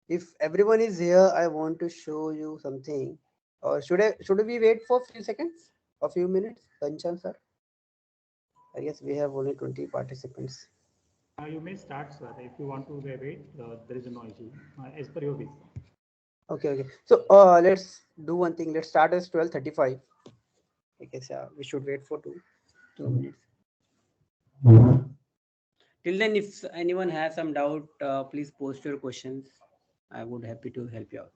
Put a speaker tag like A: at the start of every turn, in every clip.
A: If everyone is here, I want to show you something. Or should we wait for few seconds? A few minutes? Kanchan sir? I guess we have only 20 participants.
B: You may start, sir. If you want to wait, there is no issue. As per your wish.
A: Okay, okay. So let's do one thing. Let's start as 12:35. I guess yeah, we should wait for two minutes. Till then, if anyone has some doubt, please post your questions. I would happy to help you out.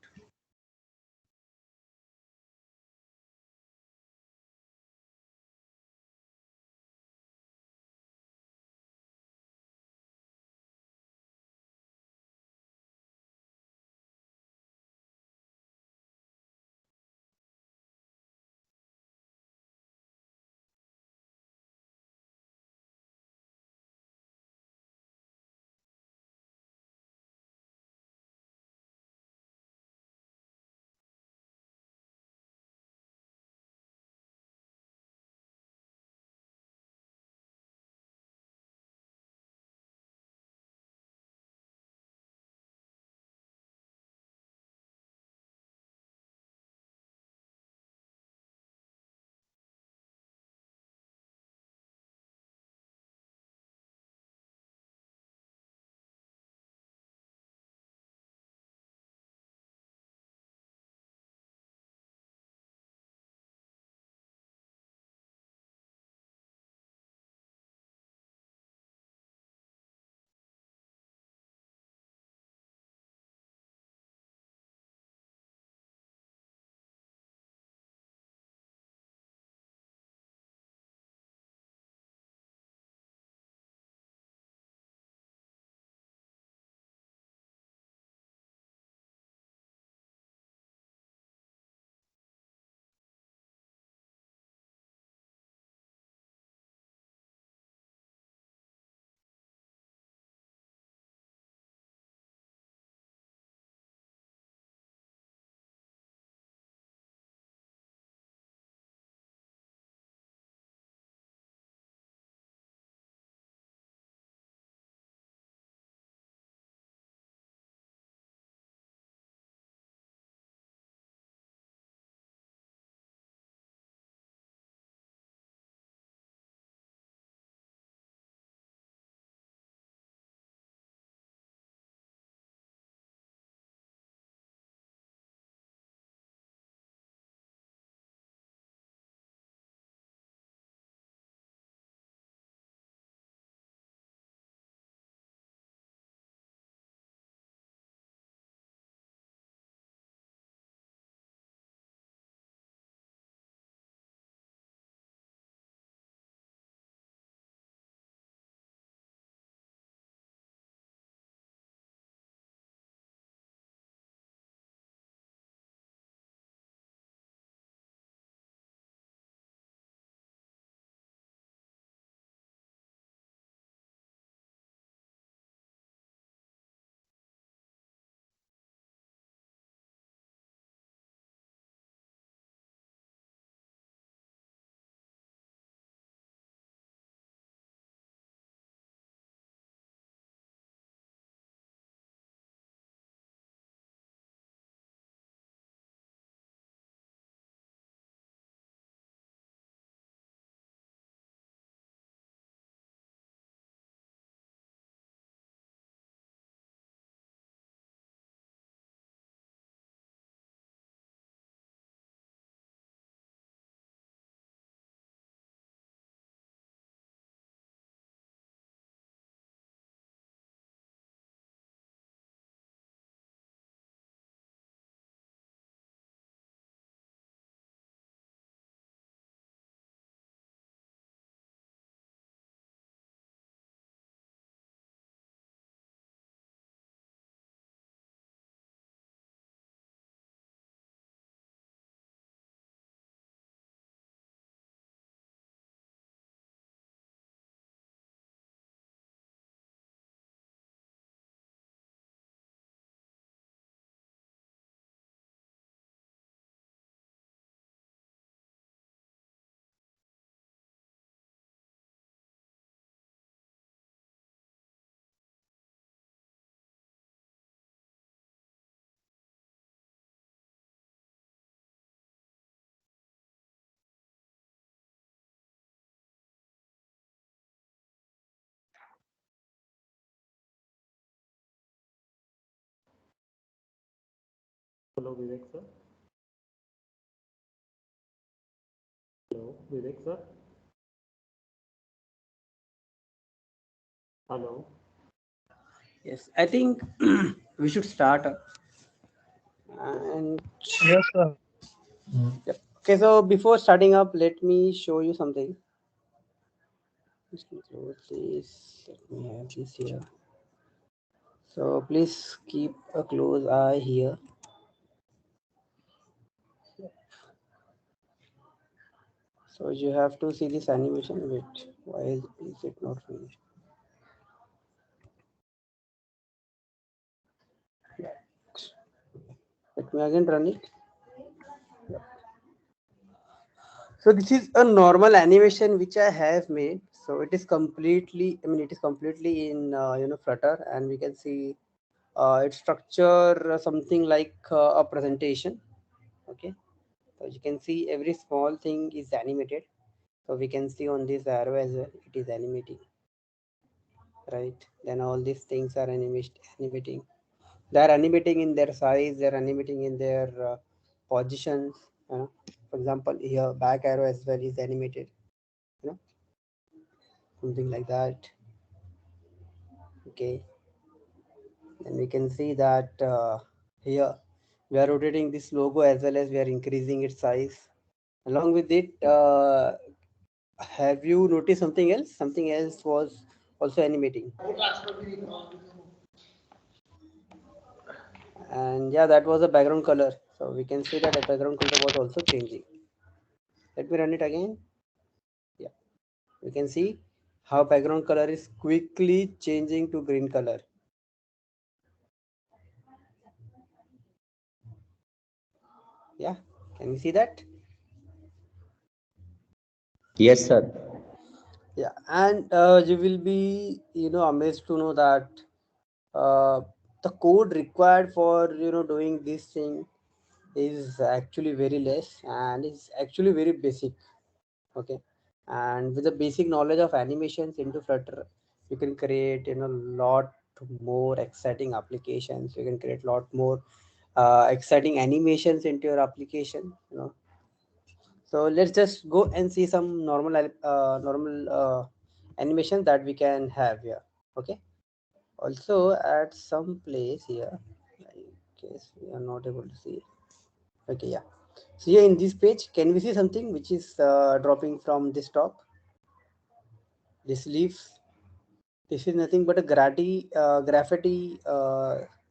B: Hello, Vivek sir. Hello, Vivek sir. Hello.
A: Yes, I think we should start. And
C: Yes, sir.
A: yep. Okay, so before starting up, let me show you something. Let me close this. Let me have this here. So please keep a close eye here. So you have to see this animation. Wait, why is it not finished? Let me again run it. So this is a normal animation which I have made. So it is completely, I mean, it is completely in Flutter, and we can see its structure something like a presentation. Okay, so you can see every small thing is animated. So we can see on this arrow as well, it is animating, right? Then all these things are animating. They are animating in their size. They are animating in their positions. For example, here back arrow as well is animated. You know, something like that. Okay, and we can see that here we are rotating this logo as well as we are increasing its size. Along with it, have you noticed something else? Something else was also animating. And yeah, that was a background color. So we can see that the background color was also changing. Let me run it again. Yeah, we can see how background color is quickly changing to green color. Yeah, can you see that?
D: Yes, sir.
A: Yeah, and you will be amazed to know that uh, the code required for doing this thing is actually very less and is actually very basic. Okay, and with the basic knowledge of animations into Flutter, you can create lot more exciting applications. You can create lot more exciting animations into your application. So let's just go and see some normal animation that we can have here. Okay, also at some place here, in case we are not able to see it. Okay, yeah, so here in this page, can we see something which is dropping from this top? This leaves. This is nothing but a graffiti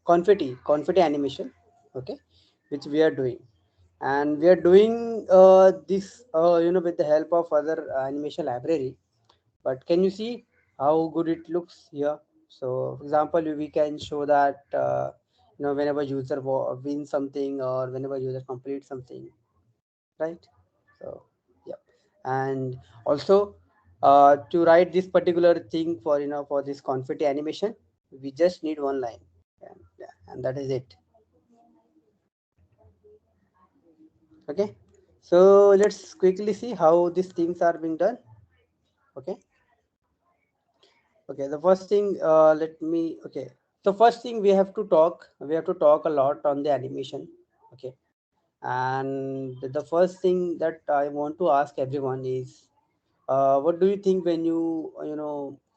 A: confetti animation. Okay, which we are doing, and we are doing this with the help of other animation library. But can you see how good it looks here? So for example, we can show that whenever user wins something or whenever user completes something, right? So yeah, and also to write this particular thing for for this confetti animation, we just need one line, and, yeah, and that is it. Okay, so let's quickly see how these things are being done. Okay, okay, the first thing, let me, okay, so first thing we have to talk a lot on the animation. Okay, and the first thing that I want to ask everyone is, what do you think when you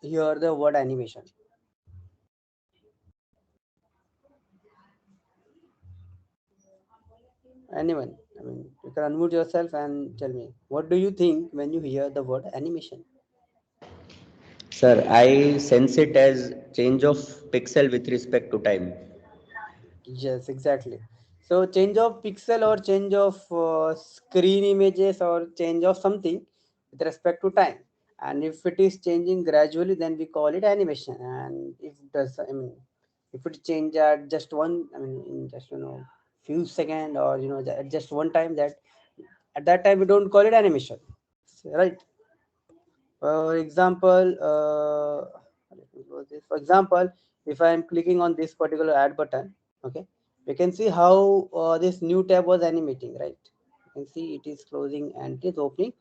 A: hear the word animation? Anyone? I mean, you can unmute yourself and tell me, what do you think when you hear the word animation?
D: Sir, I sense it as change of pixel with respect to time.
A: Yes, exactly. So change of pixel or change of screen images or change of something with respect to time. And if it is changing gradually, then we call it animation. And if it does, I mean, if it change at just one, I mean, in just few second or at just one time, that at that time we don't call it animation, right? For example, let me close this. For example, if I am clicking on this particular add button, okay, you can see how this new tab was animating, right? You can see it is closing and it is opening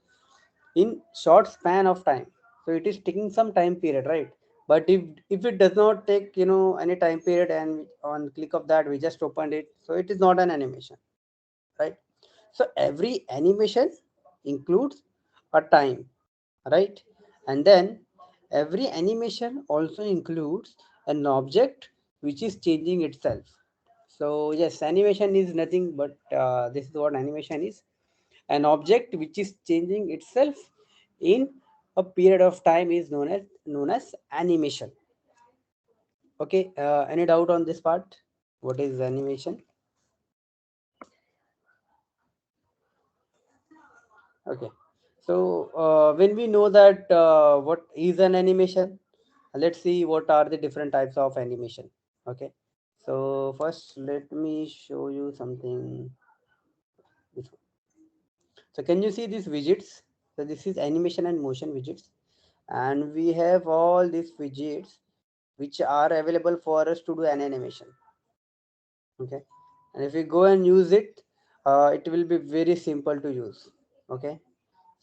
A: in short span of time. So it is taking some time period, right? But if it does not take any time period, and on click of that we just opened it, so it is not an animation, right? So every animation includes a time, right? And then every animation also includes an object which is changing itself. So yes, animation is nothing but this is what animation is: an object which is changing itself in a period of time is known as animation. Okay, any doubt on this part? What is animation? Okay, so when we know that what is an animation, let's see what are the different types of animation. Okay, so first let me show you something. This one. So can you see these widgets? So this is animation and motion widgets, and we have all these widgets which are available for us to do an animation. Okay, and if we go and use it, it will be very simple to use. Okay,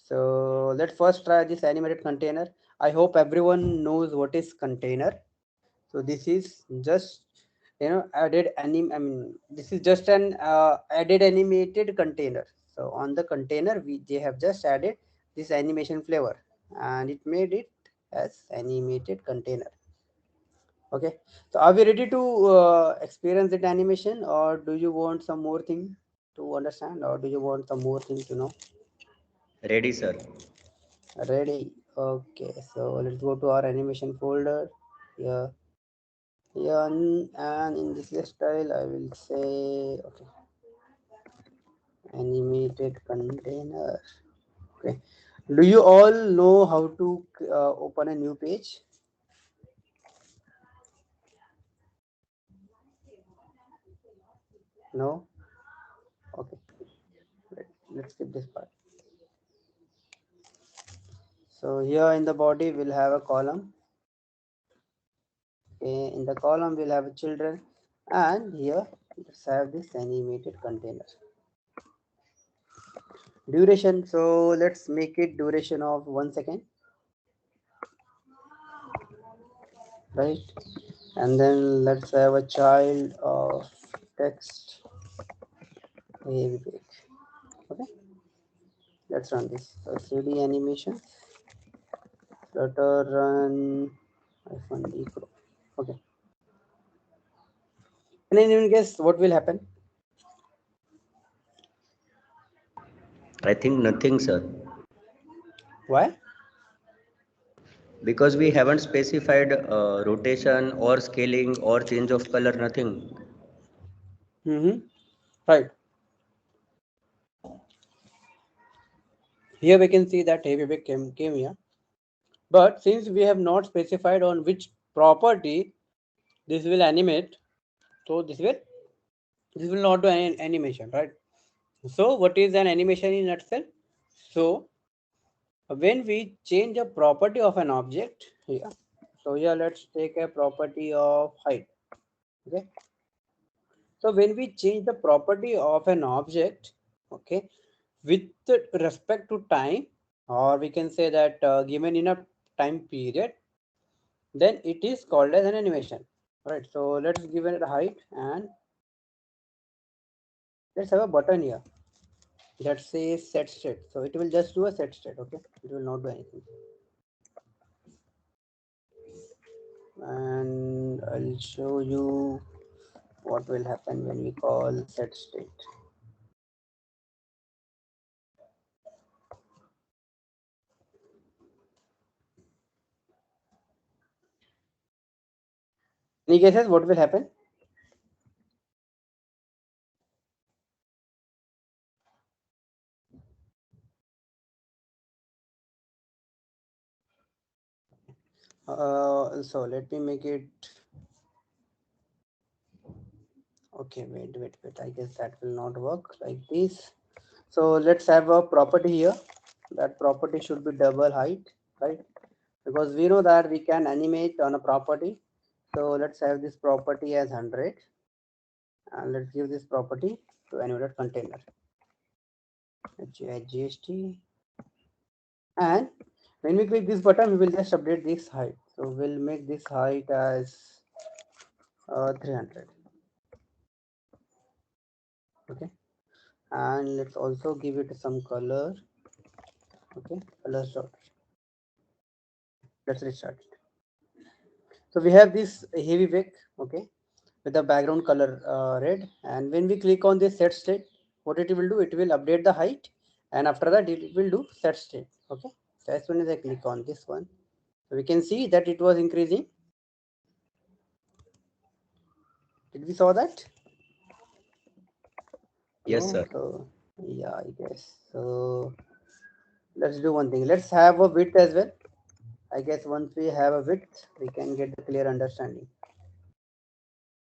A: so let's first try this animated container. I hope everyone knows what is container. So this is just added anim. I mean, this is just an added animated container. So on the container, they have just added this animation flavor, and it made it as animated container. Okay, so are we ready to experience that animation, or do you want some more thing to understand, or do you want some more thing to know?
D: Ready, sir.
A: Ready. Okay, so let's go to our animation folder. Yeah, yeah, and in this style, I will say okay, animated container. Okay, do you all know how to open a new page? No. Okay, let's skip this part. So here in the body, we'll have a column. Okay, in the column we'll have children, and here let's have this animated container. Duration, so let's make it duration of 1 second, right? And then let's have a child of text a big. Okay, let's run this. So 3D animation, flutter run -d pro. Okay, can anyone guess what will happen?
D: I think nothing, sir.
A: Why?
D: Because we haven't specified rotation or scaling or change of color, nothing.
A: Mm-hmm. Right. Here we can see that heavy big came here. But since we have not specified on which property this will animate, so this will not do any animation, right? So what is an animation in itself? So when we change a property of an object here, so here let's take a property of height. Okay, so when we change the property of an object, okay, with respect to time, or we can say that given in a time period, then it is called as an animation, right? So let's give it a height, and let's have a button here that says set state. So it will just do a set state. Okay, it will not do anything. And I'll show you what will happen when we call set state. Any guesses what will happen? So let me make it. Okay, wait. I guess that will not work like this. So let's have a property here. That property should be double height, right? Because we know that we can animate on a property. So let's have this property as 100, and let's give this property to animated container. GST, and when we click this button, we will just update this height. So we'll make this height as 300. Okay, and let's also give it some color. Okay, color dot. Let's restart it. So we have this heavy wick, okay, with the background color red, and when we click on this set state, what it will do, it will update the height, and after that it will do set state. Okay, so as soon as I click on this one, so we can see that it was increasing. Did we saw that?
D: Yes,
A: No?
D: sir.
A: So yeah, I guess so. Let's do one thing, let's have a width as well. I guess once we have a width, we can get the clear understanding.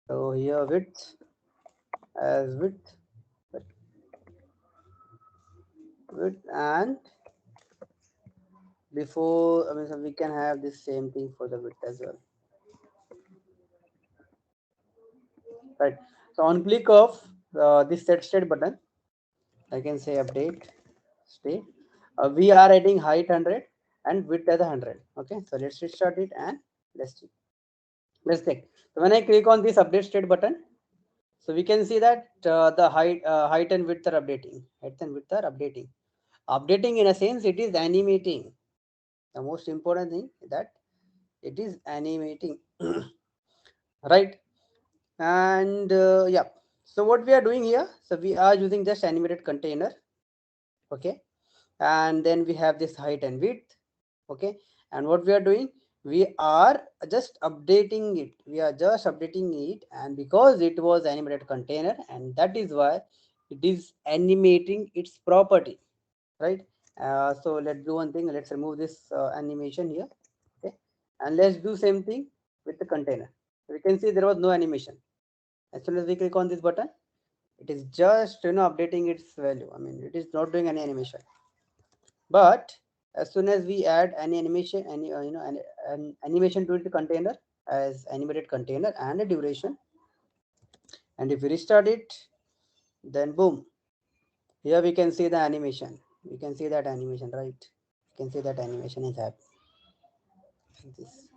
A: So here width as width, and before, I mean, so we can have this same thing for the width as well, right? So on click of this set state button, I can say update state. We are adding height 100 and width as 100. Okay, so let's restart it and let's see. Let's check. So when I click on this update state button, so we can see that the height and width are updating. Height and width are updating. Updating in a sense, it is animating. The most important thing is that it is animating, right? And yeah, so what we are doing here, so we are using just animated container. Okay, and then we have this height and width. Okay, and what we are doing, we are just updating it, and because it was animated container, and that is why it is animating its property, right? So let's do one thing, let's remove this animation here. Okay, and let's do same thing with the container. We can see there was no animation. As soon as we click on this button, it is just updating its value. I mean, it is not doing any animation. But as soon as we add any animation, an animation to the container as animated container and a duration, and if we restart it, then boom, here we can see the animation. We can see that animation, right? You can see that animation is happening. This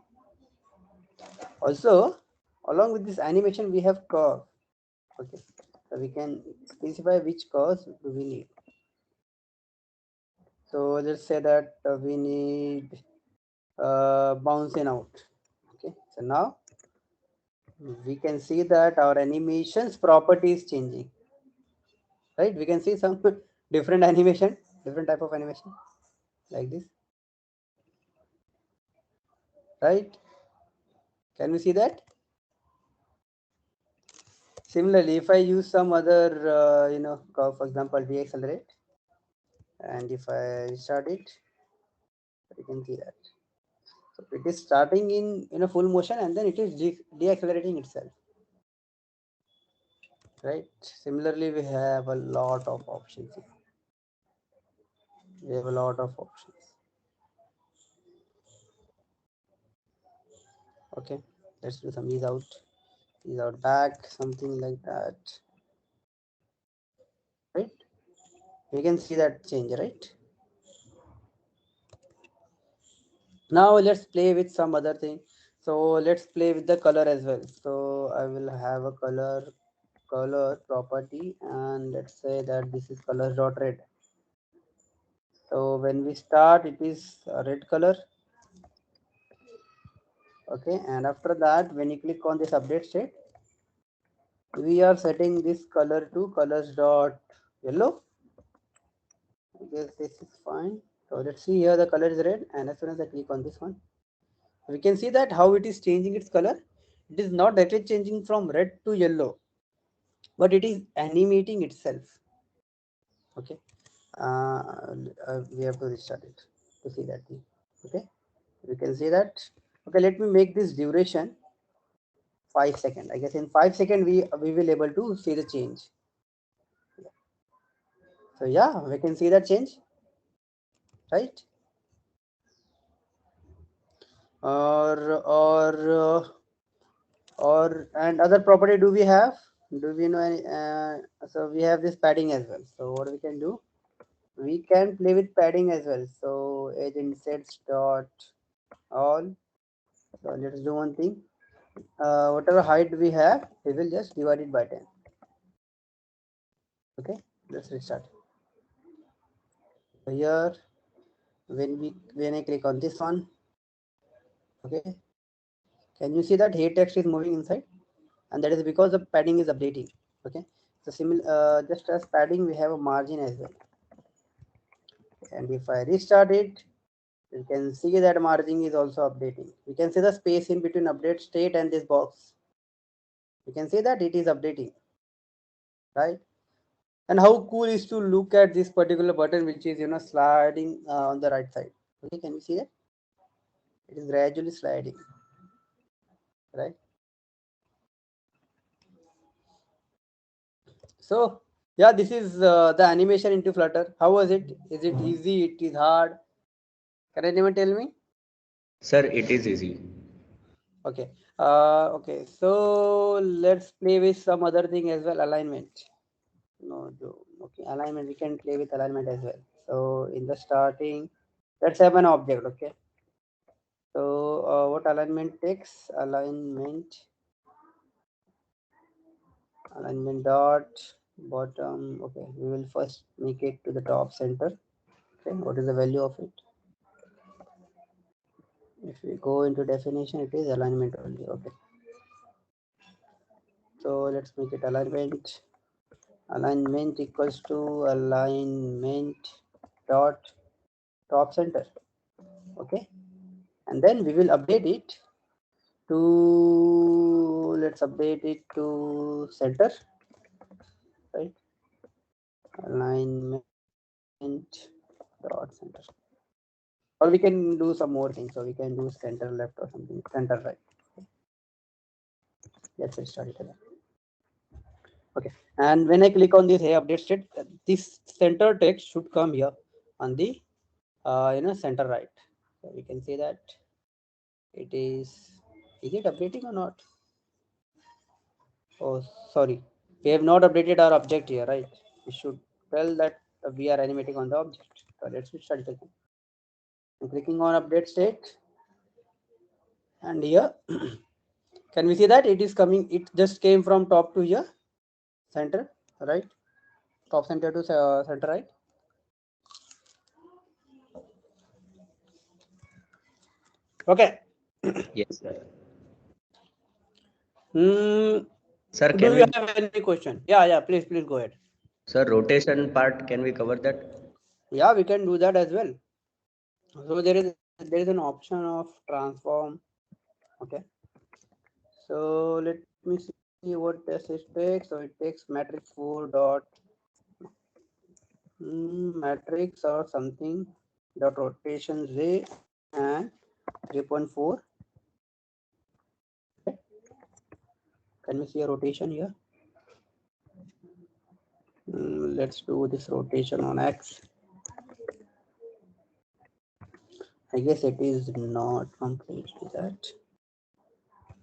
A: also, along with this animation, we have curve. Okay, so we can specify which curves do we need. So let's say that we need bouncing out. Okay, so now we can see that our animations property is changing, right? We can see some different animation, different type of animation like this, right? Can we see that? Similarly, if I use some other curve, for example deaccelerate, and if I start it, you can see that. So it is starting in a full motion and then it is deaccelerating itself, right? Similarly, we have a lot of options here. We have a lot of options. Okay, let's do some ease out back, something like that, right? We can see that change, right? Now let's play with some other thing. So let's play with the color as well. So I will have a color property, and let's say that this is color dot red. So when we start, it is a red color. Okay, and after that, when you click on this update state, we are setting this color to colors dot yellow. I guess this is fine. So let's see here, the color is red, and as soon as I click on this one, we can see that how it is changing its color. It is not directly changing from red to yellow, but it is animating itself. Okay, we have to restart it to see that thing. Okay, we can see that. Okay, let me make this duration 5 seconds. I guess in 5 seconds we will able to see the change. So yeah, we can see that change, right? Or and other property do we have? Do we know any? So we have this padding as well. So what we can do? We can play with padding as well. So agent sets dot all. So let's do one thing. Whatever height we have, we will just divide it by 10. Okay, let's restart. So here, when I click on this one, okay, can you see that here text is moving inside? And that is because the padding is updating. Okay, so similar, just as padding, we have a margin as well. And if I restart it, you can see that margin is also updating. We can see the space in between update state and this box. You can see that it is updating, right? And how cool is to look at this particular button, which is sliding on the right side. Okay, can you see that? It is gradually sliding, right? So yeah, this is the animation into Flutter. How was it? Is it easy? It is hard? Can anyone tell me?
D: Sir, it is easy.
A: Okay. Okay. So let's play with some other thing as well. Alignment. No, okay. Alignment. We can play with alignment as well. So in the starting, let's have an object. Okay. So what alignment takes? Alignment dot bottom. Okay. We will first make it to the top center. Okay. What is the value of it? If we go into definition, it is alignment only. Okay. So let's make it alignment. Alignment equals to alignment dot top center. Okay. And then we will update it to, let's update it to center, right? Alignment dot center. Or we can do some more things. So we can do center left or something, center right. Let's restart it again. Okay, and when I click on this hey update state, this center text should come here on the center right. So we can see that it is it updating or not? Oh, sorry, we have not updated our object here, right? We should tell that we are animating on the object. So let's restart it again. I'm clicking on update state, and here can we see that it is coming? It just came from top to here, center, right? Top center to center right. Okay.
D: Yes, sir. Sir,
A: Do
D: can
A: you
D: we,
A: have any question? Yeah, please go ahead.
D: sir, rotation part, can we cover that?
A: Yeah, we can do that as well. So there is an option of transform. Okay. So let me see what does it take. So it takes matrix 4 dot matrix or something dot rotation z and 3.4. Okay. Can we see a rotation here? Let's do this rotation on X. I guess it is not completely that.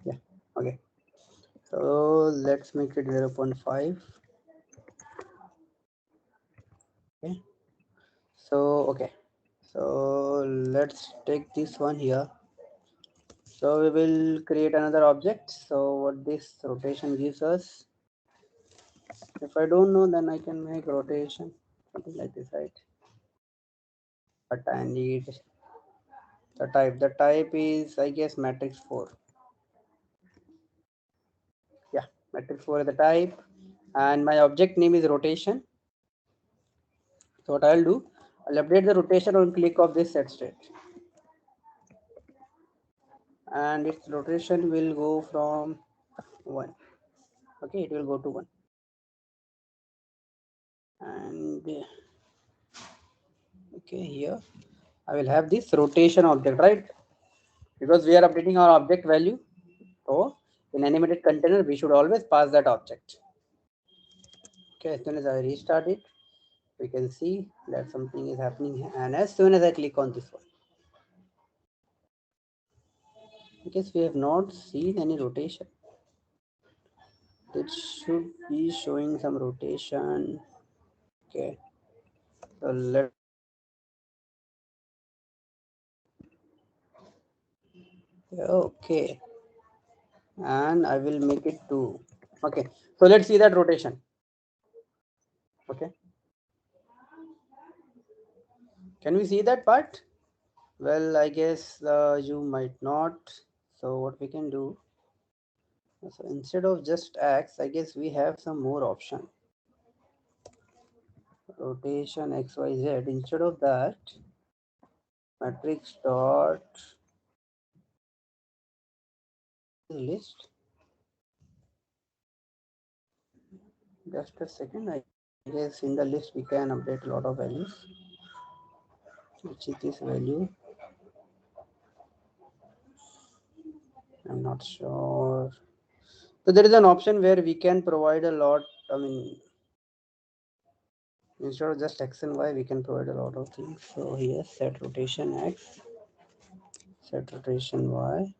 A: Yeah. Okay. So let's make it 0.5. Okay. Okay. So let's take this one here. So we will create another object. So what this rotation gives us, if I don't know, then I can make rotation something like this, right? But I need the type. The type is, I guess, matrix 4. Yeah, matrix 4 is the type, and my object name is rotation. So what I'll do, I'll update the rotation on click of this set state, and its rotation will go from 1. Okay, it will go to 1, and okay, here I will have this rotation object, right? Because we are updating our object value. So in animated container, we should always pass that object. Okay, as soon as I restart it, we can see that something is happening. And as soon as I click on this one, because we have not seen any rotation, it should be showing some rotation. Okay, so Okay, and I will make it 2. Okay, so let's see that rotation. Okay, can we see that part? Well, I guess you might not. So what we can do, so instead of just X, I guess we have some more option. Rotation XYZ. Instead of that, matrix dot list. Just a second. I guess in the list we can update a lot of values. Which is this value? I'm not sure. So there is an option where we can provide a lot. I mean, instead of just X and Y, we can provide a lot of things. So here, set rotation X, set rotation Y,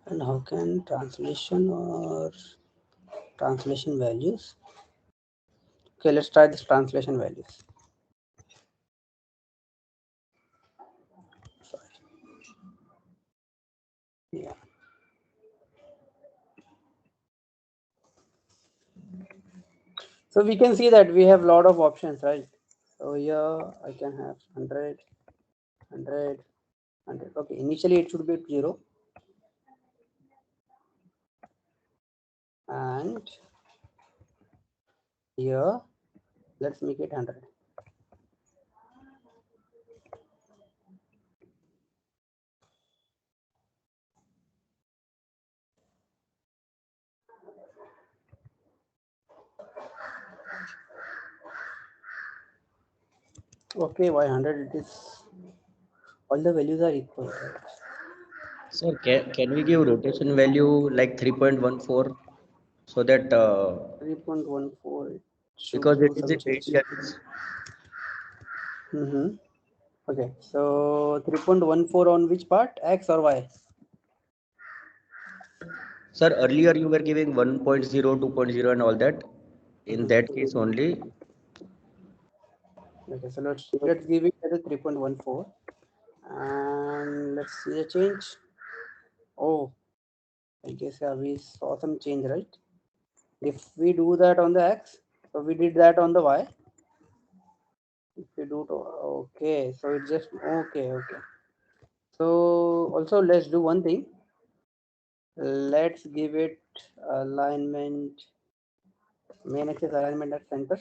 A: and how can translation or translation values? Okay, let's try this translation values. Sorry. Yeah. So we can see that we have a lot of options, right? So here I can have 100, 100, 100. Okay, initially it should be 0. And here, let's make it 100. Okay, why 100? It is all the values are equal, right?
D: Sir, can we give rotation value like 3.14 so that
A: 3.14, it should
D: because it
A: do
D: is
A: some
D: in
A: change.
D: radians.
A: Mm-hmm. Okay, so 3.14 on which part? X or Y?
D: Sir, earlier you were giving 1.0, 2.0 and all that. In
A: Mm-hmm.
D: that case only,
A: Okay, so let's give it as a 3.14, and let's see the change. Oh, I guess yeah, we saw some change, right? If we do that on the X, so we did that on the Y. If we do to, okay, so it just okay. So also let's do one thing. Let's give it alignment, main axis alignment at center.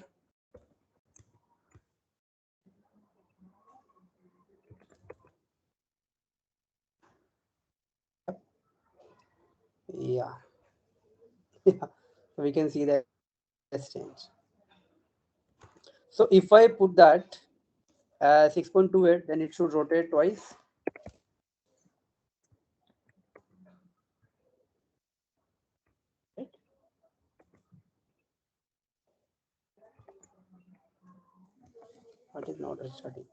A: Yeah, yeah. So we can see that has changed. So if I put that 6.28, then it should rotate twice. Right? What is not restarting?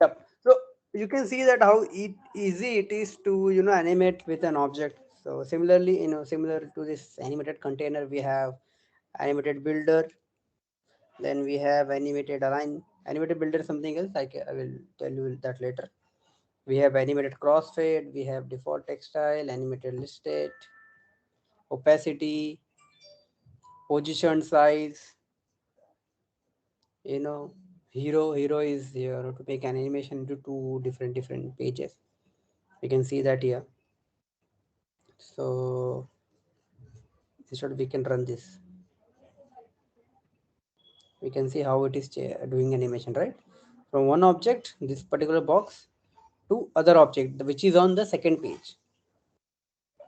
A: Yep. So you can see that how easy it is to animate with an object. So similarly, similar to this animated container, we have animated builder. Then we have animated align. Animated builder is something else. I will tell you that later. We have animated crossfade. We have default textile, animated listed, opacity, position size. Hero is here to make an animation into two different pages. You can see that here. So instead we can run this. We can see how it is doing animation, right? From one object, this particular box, to other object, which is on the second page.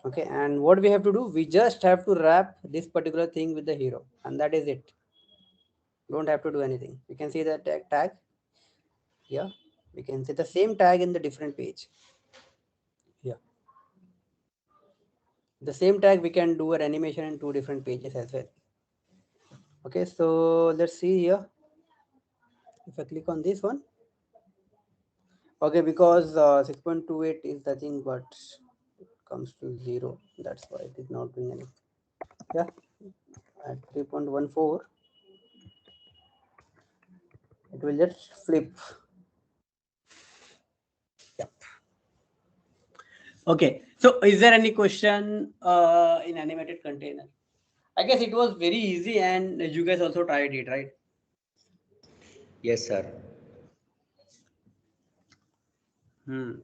A: Okay, and what we have to do, we just have to wrap this particular thing with the hero, and that is it. Don't have to do anything. You can see the tag here. We can see the same tag in the different page. Yeah, the same tag we can do an animation in two different pages as well. Okay, so let's see here. If I click on this one, okay, because 6.28 is the thing, but it comes to 0. That's why it is not doing anything. Yeah, at 3.14. It will just flip. Yep. Okay. So is there any question in animated container? I guess it was very easy and you guys also tried it, right?
D: Yes, sir.
A: Hmm.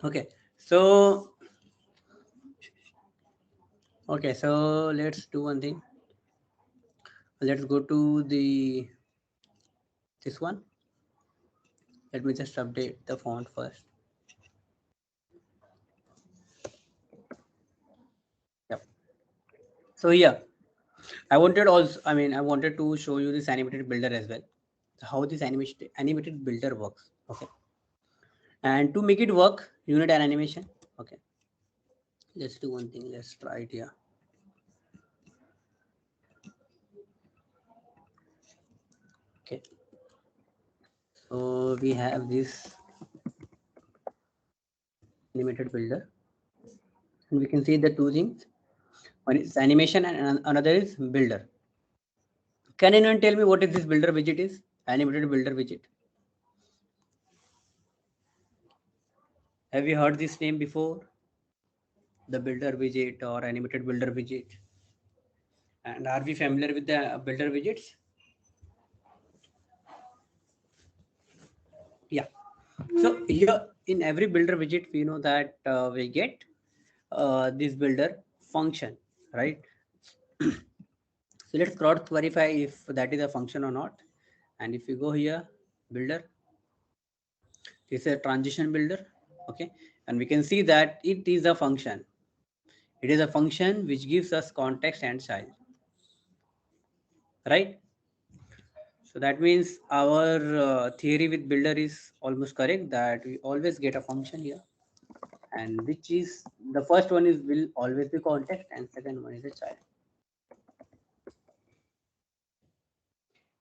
A: Okay. So let's do one thing. Let's go to this one. Let me just update the font first. Yep. So here, I wanted to show you this animated builder as well. How this animated builder works. Okay. And to make it work, you need an animation. Okay. Let's do one thing. Let's try it here. Okay. So we have this animated builder, and we can see the two things. One is animation and another is builder. Can anyone tell me what is this builder widget is? Animated builder widget. Have you heard this name before? The builder widget or animated builder widget? And are we familiar with the builder widgets? Yeah. So here in every builder widget, we know that we get this builder function, right? So let's cross verify if that is a function or not. And if you go here, builder, this is a transition builder. Okay. And we can see that it is a function. It is a function which gives us context and style, right? So that means our theory with builder is almost correct, that we always get a function here, and which is the first one is will always be context and second one is a child.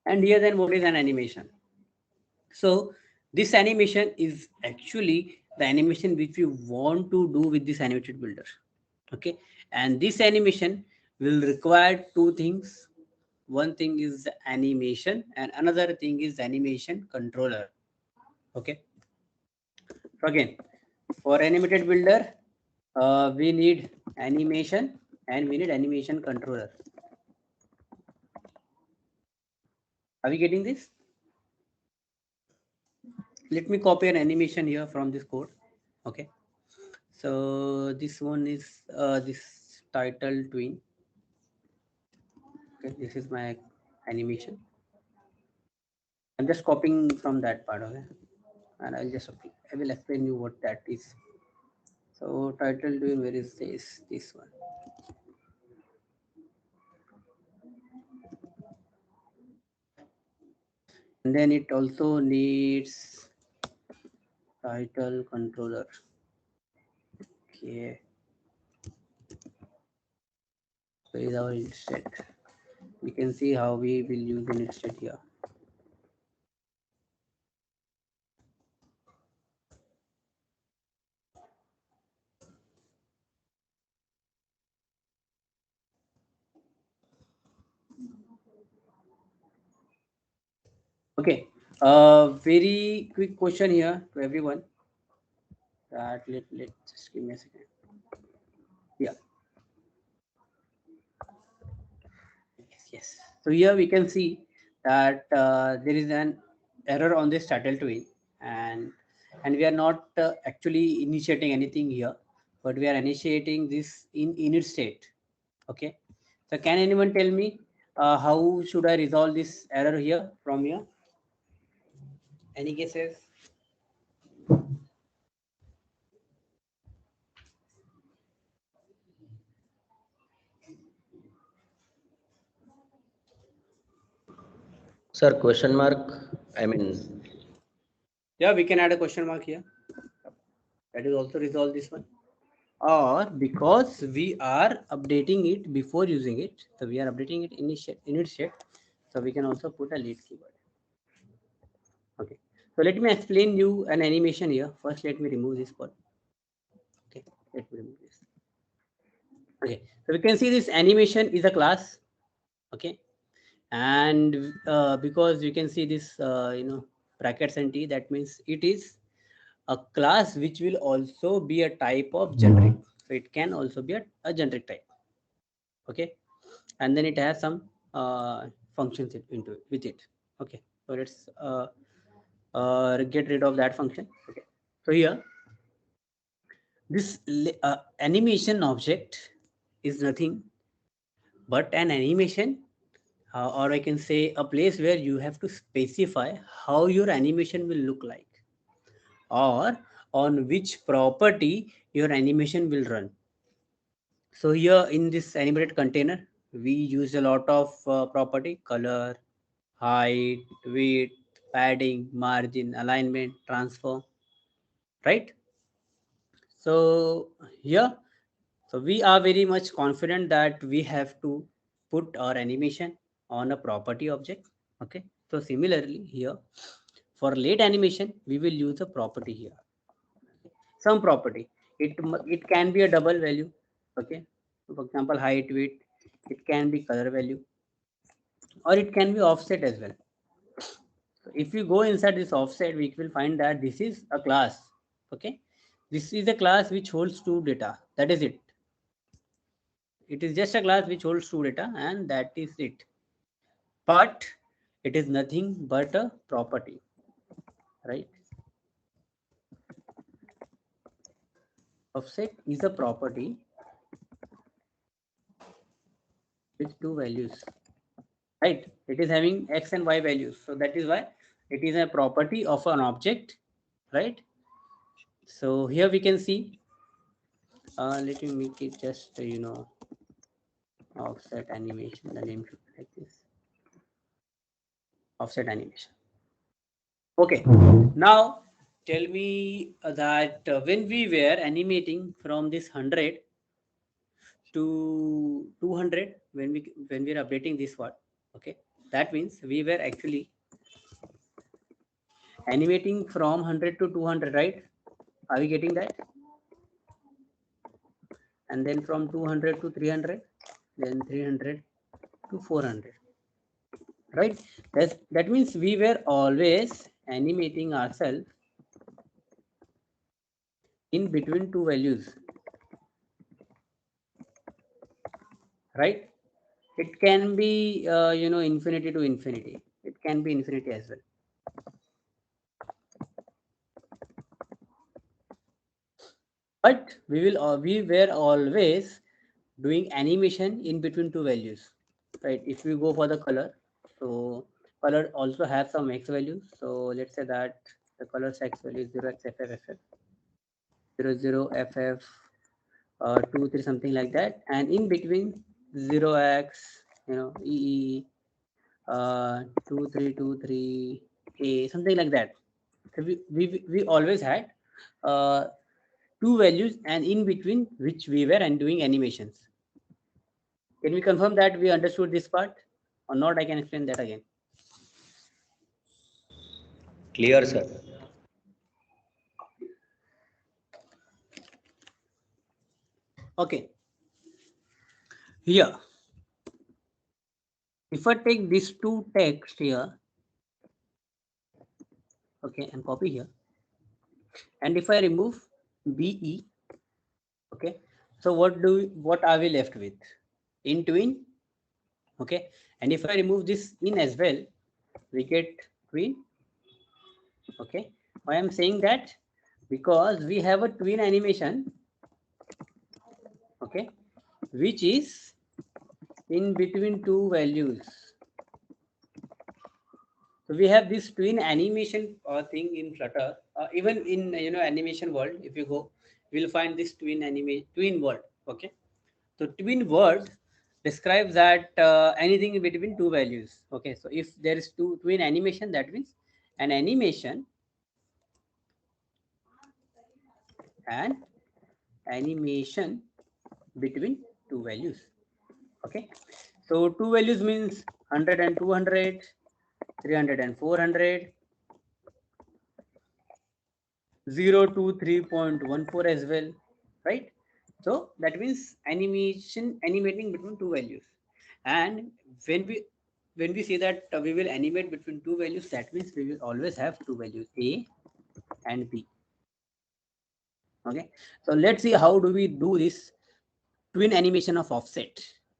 A: And here then what is an animation? So this animation is actually the animation which we want to do with this animated builder. Okay, and this animation will require two things. One thing is animation and another thing is animation controller. Okay, so again, for animated builder, we need animation and we need animation controller. Are we getting this? Let me copy an animation here from this code. Okay, so this one is this title twin. Okay, this is my animation. I'm just copying from that part. Okay, and I will explain you what that is. So title twin, where is this one? And then it also needs title controller. Okay, so is our instead. We can see how we will use an instead here. Okay, very quick question here to everyone. That let just give me a second. Yeah. Yes. So here we can see that there is an error on this title twin, and we are not actually initiating anything here, but we are initiating this in init state. Okay. So can anyone tell me how should I resolve this error here from here? Any guesses?
D: Sir, question mark. I mean,
A: Yeah, we can add a question mark here. That is also resolve this one. Or because we are updating it before using it, so we are updating it init state, so we can also put a lead keyword. Okay, so let me explain you an animation here. First, let me remove this part. Okay, let me remove this.
C: Okay, so we can see this animation is a class. Okay, and because you can see this brackets and t, that means it is a class which will also be a type of generic. So it can also be a generic type. Okay, and then it has some functions into it with it. Okay, so let's get rid of that function. Okay, so here this animation object is nothing but an animation, or I can say a place where you have to specify how your animation will look like, or on which property your animation will run. So here in this animated container, we use a lot of property: color, height, width, padding, margin, alignment, transform, right? So here, so we are very much confident that we have to put our animation on a property object. Okay. So similarly here, for late animation, we will use a property here. Some property. It can be a double value. Okay. So for example, height, width. It can be color value, or it can be offset as well. So if you go inside this offset, we will find that this is a class. Okay. This is a class which holds two data. That is it. It is just a class which holds two data, and that is it. But it is nothing but a property, right? Offset is a property with two values, right? It is having x and y values, so that is why it is a property of an object, right? So here we can see, let me make it just offset animation. The name should be like this: offset animation. Okay, now tell me that when we were animating from this 100 to 200, when we are updating this one, okay, that means we were actually animating from 100 to 200, right? Are we getting that? And then from 200 to 300, then 300 to 400, right? That means we were always animating ourselves in between two values, right? It can be infinity to infinity. It can be infinity as well. But we were always doing animation in between two values, right? If we go for the color, so color also has some x values. So let's say that the color's x value is 0x ff 00ff 2 3 something like that, and in between 0x ee 2323 a something like that. So we always had uh, two values, and in between which we were and doing animations. Can we confirm that we understood this part or not? I can explain that again.
D: Clear, sir.
C: Okay. Here, if I take these two text here, okay, and copy here, and if I remove BE, okay, so what are we left with? In twin, okay, and if I remove this in as well, we get twin. Okay, why I'm saying that? Because we have a twin animation, okay, which is in between two values. So we have this twin animation thing in Flutter. Even in animation world, if you go, we'll find this twin word. Okay, so twin word describes that anything in between two values. Okay, so if there is two twin animation, that means an animation and animation between two values. Okay, so two values means 100 and 200, 300 and 400, 0 to 3.14 as well, right? So that means animating between two values. And when we say that we will animate between two values, that means we will always have two values, A and B. Okay, so let's see how do we do this twin animation of offset.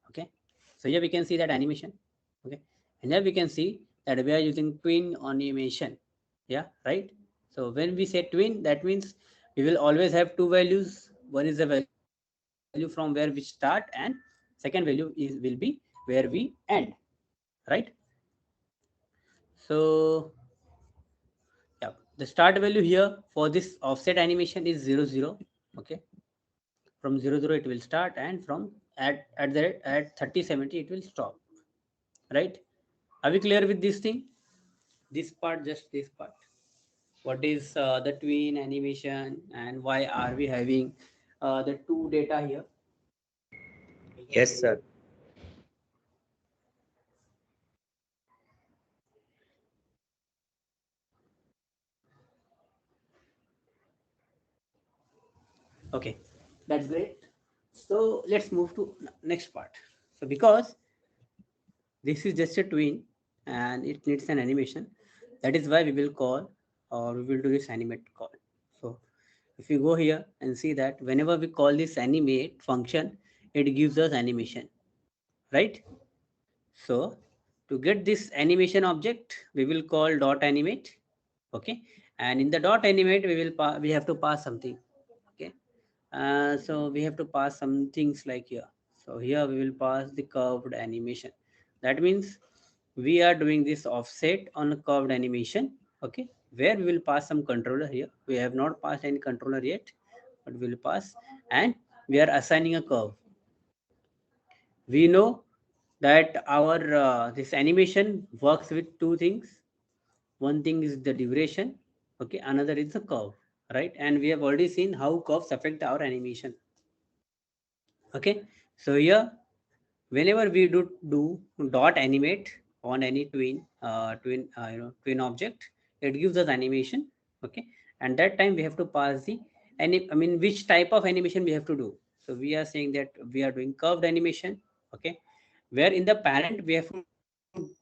C: Okay, so here we can see that animation. Okay, and here we can see that we are using twin animation. Yeah, right. So when we say twin, that means we will always have two values. One is the value from where we start, and second value is will be where we end. Right. So yeah, the start value here for this offset animation is 0 0. Okay, from 0 0 it will start, and from at 30 70 it will stop. Right. Are we clear with this thing? This part, just this part. What is the twin animation, and why are we having the two data here?
D: Yes, sir.
C: Okay, that's great. So let's move to next part. So because this is just a twin and it needs an animation, that is why we will call, or we will do this animate call. So if you go here and see that whenever we call this animate function, it gives us animation, right? So to get this animation object, we will call dot animate. Okay, and in the dot animate, we have to pass something. Okay, so we have to pass some things like here. So here we will pass the curved animation. That means we are doing this offset on a curved animation. Okay, where we will pass some controller here. We have not passed any controller yet, but we will pass, and we are assigning a curve. We know that our this animation works with two things. One thing is the duration. Okay, another is the curve, right? And we have already seen how curves affect our animation. Okay, so here whenever we do dot animate on any twin object, it gives us animation. Okay, and that time we have to pass the which type of animation we have to do. So we are saying that we are doing curved animation. Okay, where in the parent we have to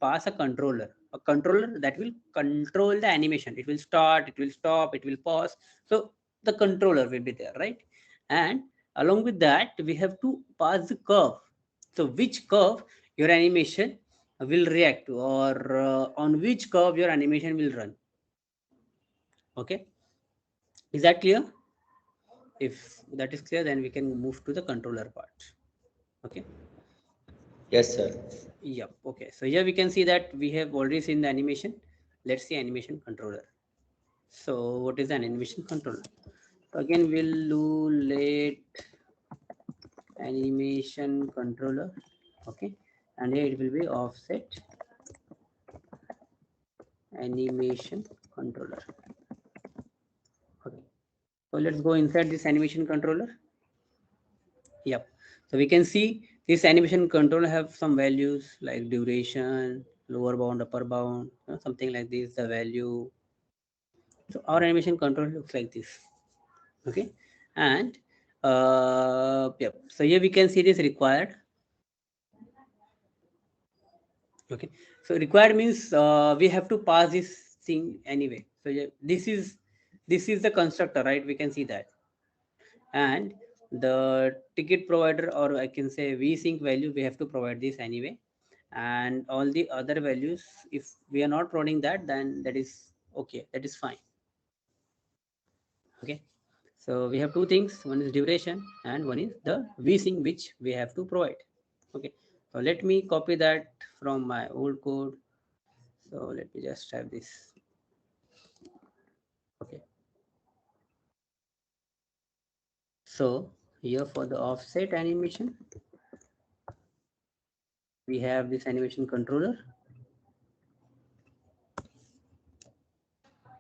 C: pass a controller that will control the animation. It will start, it will stop, it will pause. So the controller will be there, right? And along with that we have to pass the curve. So which curve your animation will react to, or on which curve your animation will run. Okay, is that clear? If that is clear, then we can move to the controller part. Okay.
D: Yes, sir.
C: Yep. Okay, so here we can see that we have already seen the animation. Let's see animation controller. So what is an animation controller? So again we'll do let animation controller. Okay, and here it will be offset animation controller. Okay, so let's go inside this animation controller. Yep, so we can see this animation controller have some values like duration, lower bound, upper bound, something like this, the value. So our animation controller looks like this. Okay, and yep, so here we can see this required. Okay, so required means we have to pass this thing anyway. So yeah, this is the constructor, right? We can see that. And the ticket provider, or I can say vsync value, we have to provide this anyway. And all the other values, if we are not providing that, then that is okay, that is fine. Okay, so we have two things, one is duration and one is the vsync which we have to provide. Okay, so let me copy that from my old code. So let me just have this. Okay, so here for the offset animation, we have this animation controller.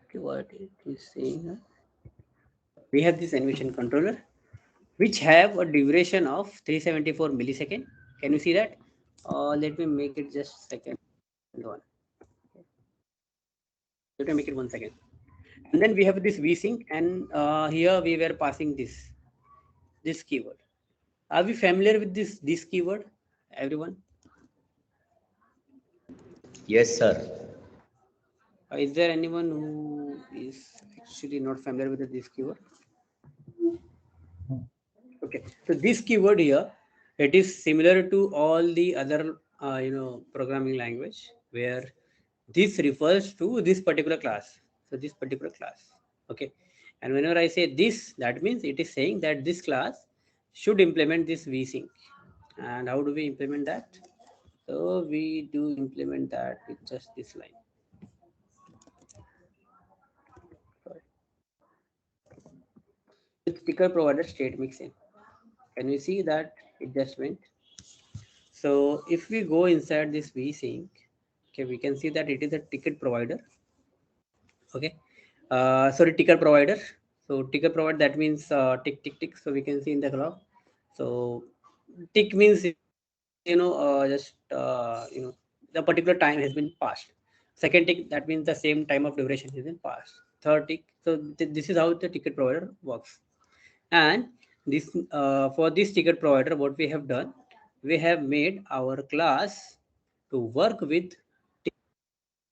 C: Okay, what it is saying, we have this animation controller which have a duration of 374 millisecond. Can you see that? Let me make it just second one. Let me make it 1 second. And then we have this vsync, and here we were passing this keyword. Are we familiar with this keyword, everyone?
D: Yes, sir.
C: Is there anyone who is actually not familiar with this keyword? Okay, so this keyword here, it is similar to all the other programming language where this refers to this particular class. So this particular class, okay. And whenever I say this, that means it is saying that this class should implement this vsync. And how do we implement that? So we do implement that with just this line. Sorry. With sticker provider state mixin. Can you see that it just went? So if we go inside this vsync, okay, we can see that it is a ticket provider. Okay, sorry, ticker provider. So ticker provider, that means tick tick tick. So we can see in the clock. So tick means the particular time has been passed. Second tick, that means the same time of duration has been passed. Third tick. So this is how the ticket provider works. And this for this ticket provider, what we have done, we have made our class to work with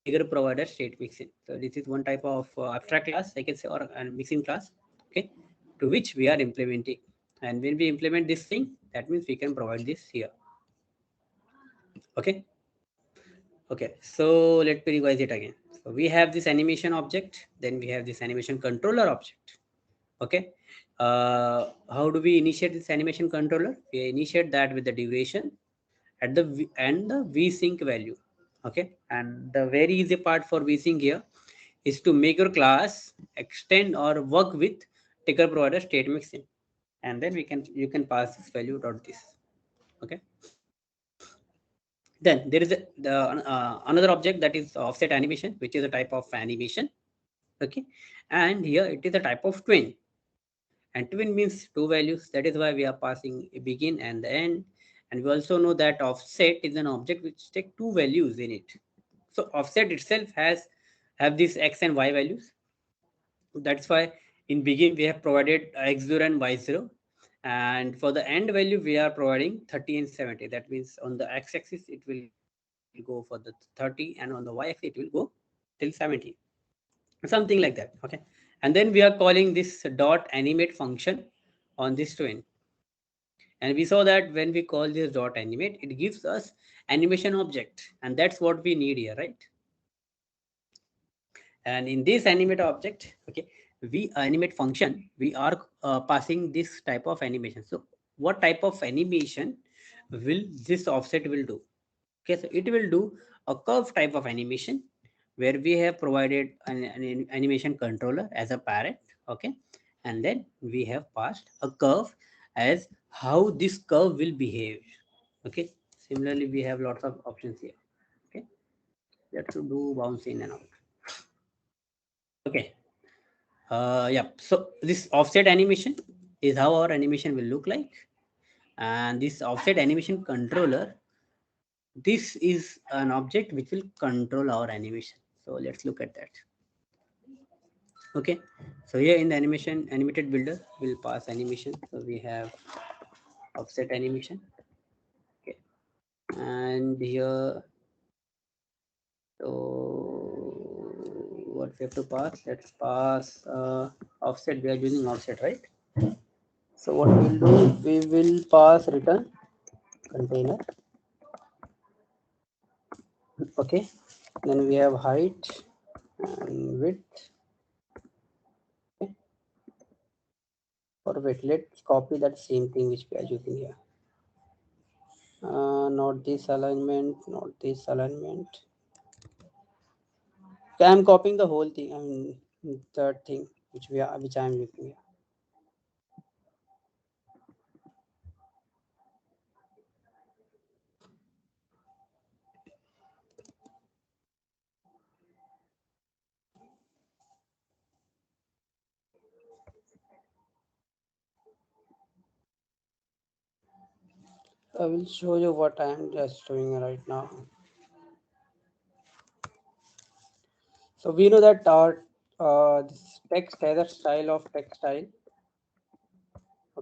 C: ticket provider state mixing. So this is one type of abstract class, I can say, or a mixing class, okay, to which we are implementing. And when we implement this thing, that means we can provide this here. Okay. Okay, so let me revise it again. So we have this animation object, then we have this animation controller object. Okay, how do we initiate this animation controller? We initiate that with the duration at the and the vsync value. Okay, and the very easy part for vsync here is to make your class extend or work with ticker provider state mixin, and then you can pass this value dot this. Okay, then there is another object, that is offset animation, which is a type of animation. Okay, and here it is a type of twin, and twin means two values. That is why we are passing a begin and the end. And we also know that offset is an object which take two values in it. So offset itself have these x and y values. That's why in begin we have provided x0 and y0, and for the end value we are providing 30 and 70. That means on the x-axis it will go for the 30, and on the y-axis it will go till 70, something like that. Okay, and then we are calling this dot animate function on this twin. And we saw that when we call this dot animate, it gives us animation object, and that's what we need here, right? And in this animate object, okay, we animate function, we are passing this type of animation. So what type of animation will this offset will do? Okay, so it will do a curve type of animation where we have provided an animation controller as a parent. Okay, and then we have passed a curve as how this curve will behave. Okay, similarly we have lots of options here. Okay, let's do bounce in and out. Okay, yeah, so this offset animation is how our animation will look like. And this offset animation controller, this is an object which will control our animation. So let's look at that. Okay, so here in the animated builder, we'll pass animation. So we have offset animation. Okay, and here, so what we have to pass, let's pass offset. We are using offset, right?
A: So what we'll do, we will pass return container. Okay, then we have height and width. Okay, for width, let's copy that same thing which we are using here. Not this alignment, not this alignment. Okay, I'm copying the whole thing. I mean, third thing which I am using here. I will show you what I am just doing right now. So we know that our this text has a style of text style.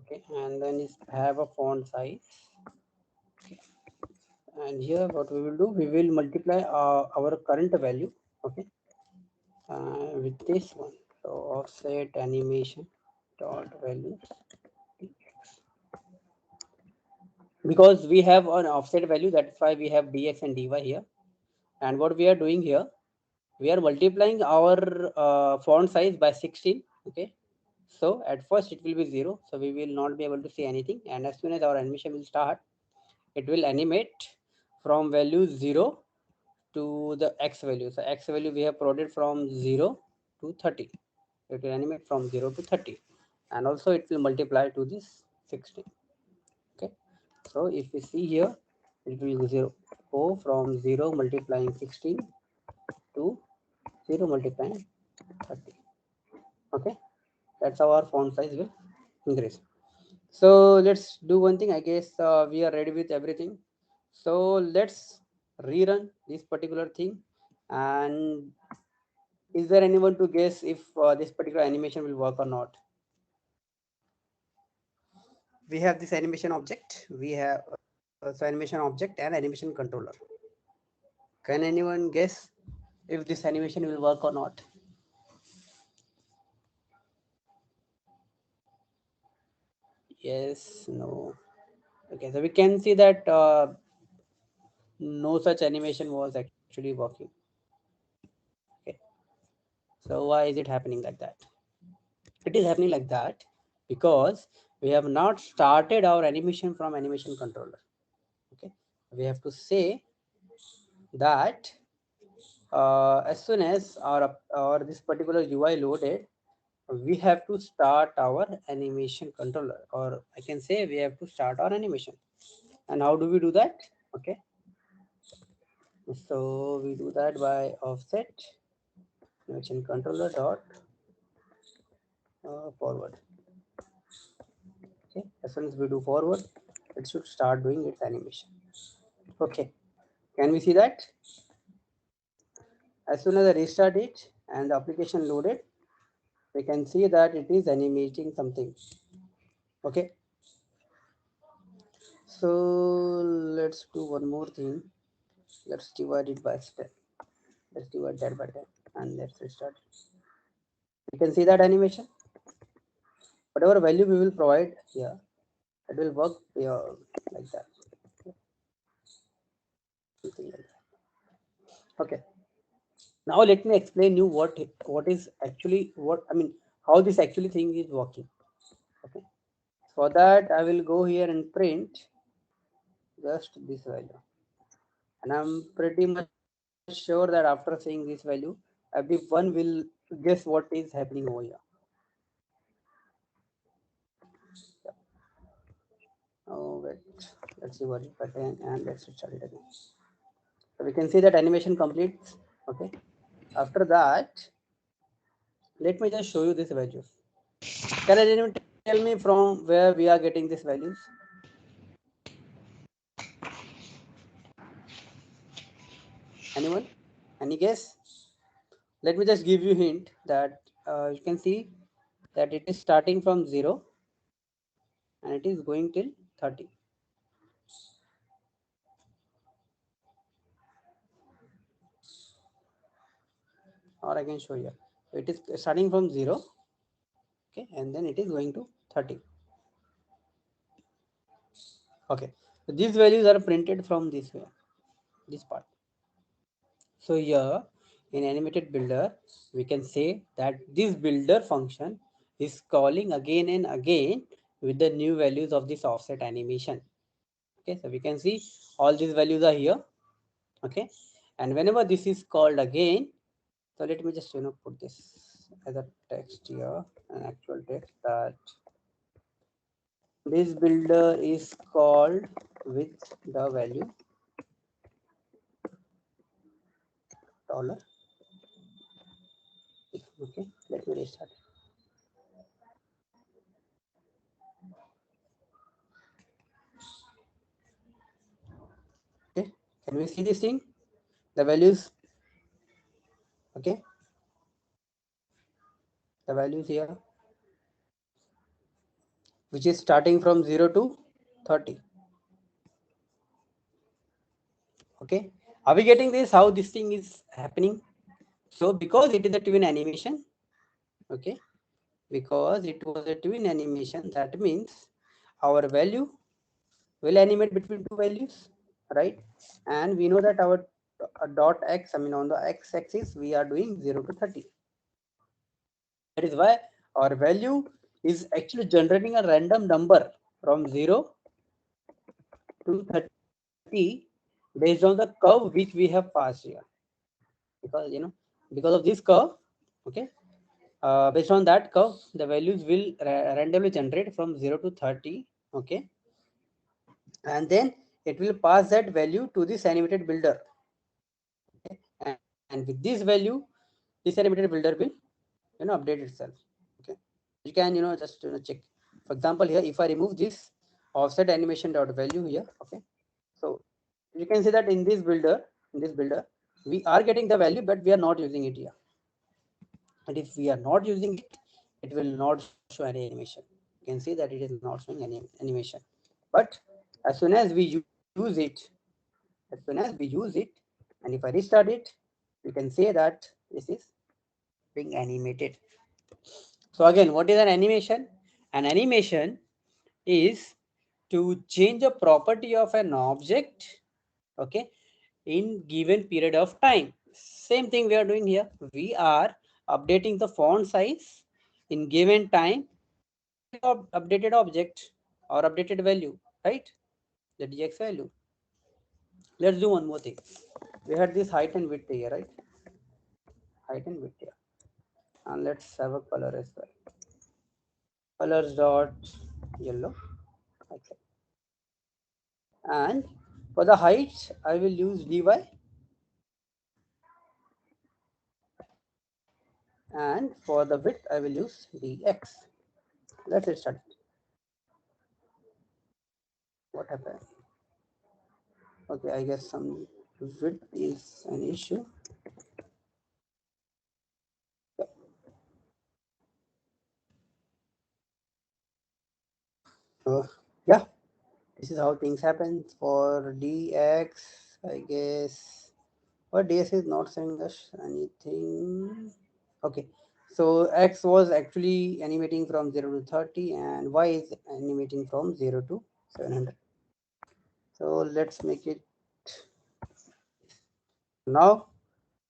A: Okay, and then is have a font size. Okay, and here what we will do, we will multiply our current value. Okay, with this one. So offset animation dot value, because we have an offset value, that's why we have dx and dy here. And what we are doing here, we are multiplying our font size by 16. Okay, so at first it will be 0, so we will not be able to see anything, and as soon as our animation will start, it will animate from value 0 to the x value. So x value we have plotted from 0 to 30. It will animate from 0 to 30, and also it will multiply to this 16. Okay, so if we see here, it will 0 go from 0 multiplying 16 to 0 multiplying 30. Okay, that's how our font size will increase. So let's do one thing. I guess we are ready with everything. So let's rerun this particular thing. And is there anyone to guess if this particular animation will work or not? We have this animation object. We have so animation object and animation controller. Can anyone guess if this animation will work or not? Yes, no. Okay, so we can see that no such animation was actually working. Okay, so why is it happening like that? It is happening like that because we have not started our animation from animation controller. Okay, we have to say that as soon as our this particular UI loaded, we have to start our animation controller, or I can say we have to start our animation. And how do we do that? Okay, so we do that by offset animation controller dot forward. Okay, as soon as we do forward, it should start doing its animation. Okay, can we see that? As soon as I restart it and the application loaded, we can see that it is animating something. Okay, so let's do one more thing. Let's divide it by step. Let's divide that by 10 and let's restart. You can see that animation. Whatever value we will provide here, it will work like that. Something like that. Okay. Now let me explain you what is actually what I mean how this actually thing is working. Okay. For that I will go here and print just this value, and I'm pretty much sure that after seeing this value, everyone will guess what is happening over here. Yeah. Oh wait, let's see what it button and let's start it again. So we can see that animation completes. Okay. After that, let me just show you these values. Can anyone tell me from where we are getting these values? Anyone? Any guess? Let me just give you a hint that you can see that it is starting from 0 and it is going till 30. Or I can show you. It is starting from 0, okay, and then it is going to 30. Okay, so these values are printed from this way, this part. So here in animated builder, we can say that this builder function is calling again and again with the new values of this offset animation. Okay, so we can see all these values are here. Okay, and whenever this is called again, so let me just put this as a text here, an actual text, that this builder is called with the value dollar. Okay, let me restart. Okay, can we see this thing? The values. Okay, the values here. which is starting from 0 to 30. Okay, are we getting this, how this thing is happening? So because it is a twin animation, okay, because it was a twin animation, that means our value will animate between two values, right? And we know that our dot x, I mean on the x axis we are doing 0 to 30. That is why our value is actually generating a random number from 0 to 30 based on the curve which we have passed here. Because because of this curve, okay, based on that curve, the values will randomly generate from 0 to 30, okay, and then it will pass that value to this animated builder, okay? And with this value, this animated builder will update itself, okay. You can just check. For example, here if I remove this offset animation dot value here, okay, so you can see that in this builder we are getting the value, but we are not using it here. And if we are not using it, it will not show any animation. You can see that it is not showing any animation. But as soon as we use it, and if I restart it, you can say that this is being animated. So again, what is an animation? An animation is to change a property of an object, okay, in given period of time. Same thing we are doing here. We are updating the font size in given time, updated object or updated value, right? The dx value. Let's do one more thing. We had this height and width here, right? Height and width here. And let's have a color as well. Colors dot yellow. Okay. And for the height, I will use dy. And for the width, I will use dx. Let's start. What happened? Okay, I guess some width is an issue. So yeah, this is how things happen for dx. I guess, but dx is not showing us anything. Okay, so x was actually animating from 0 to 30 and y is animating from 0 to 700. So let's make it now.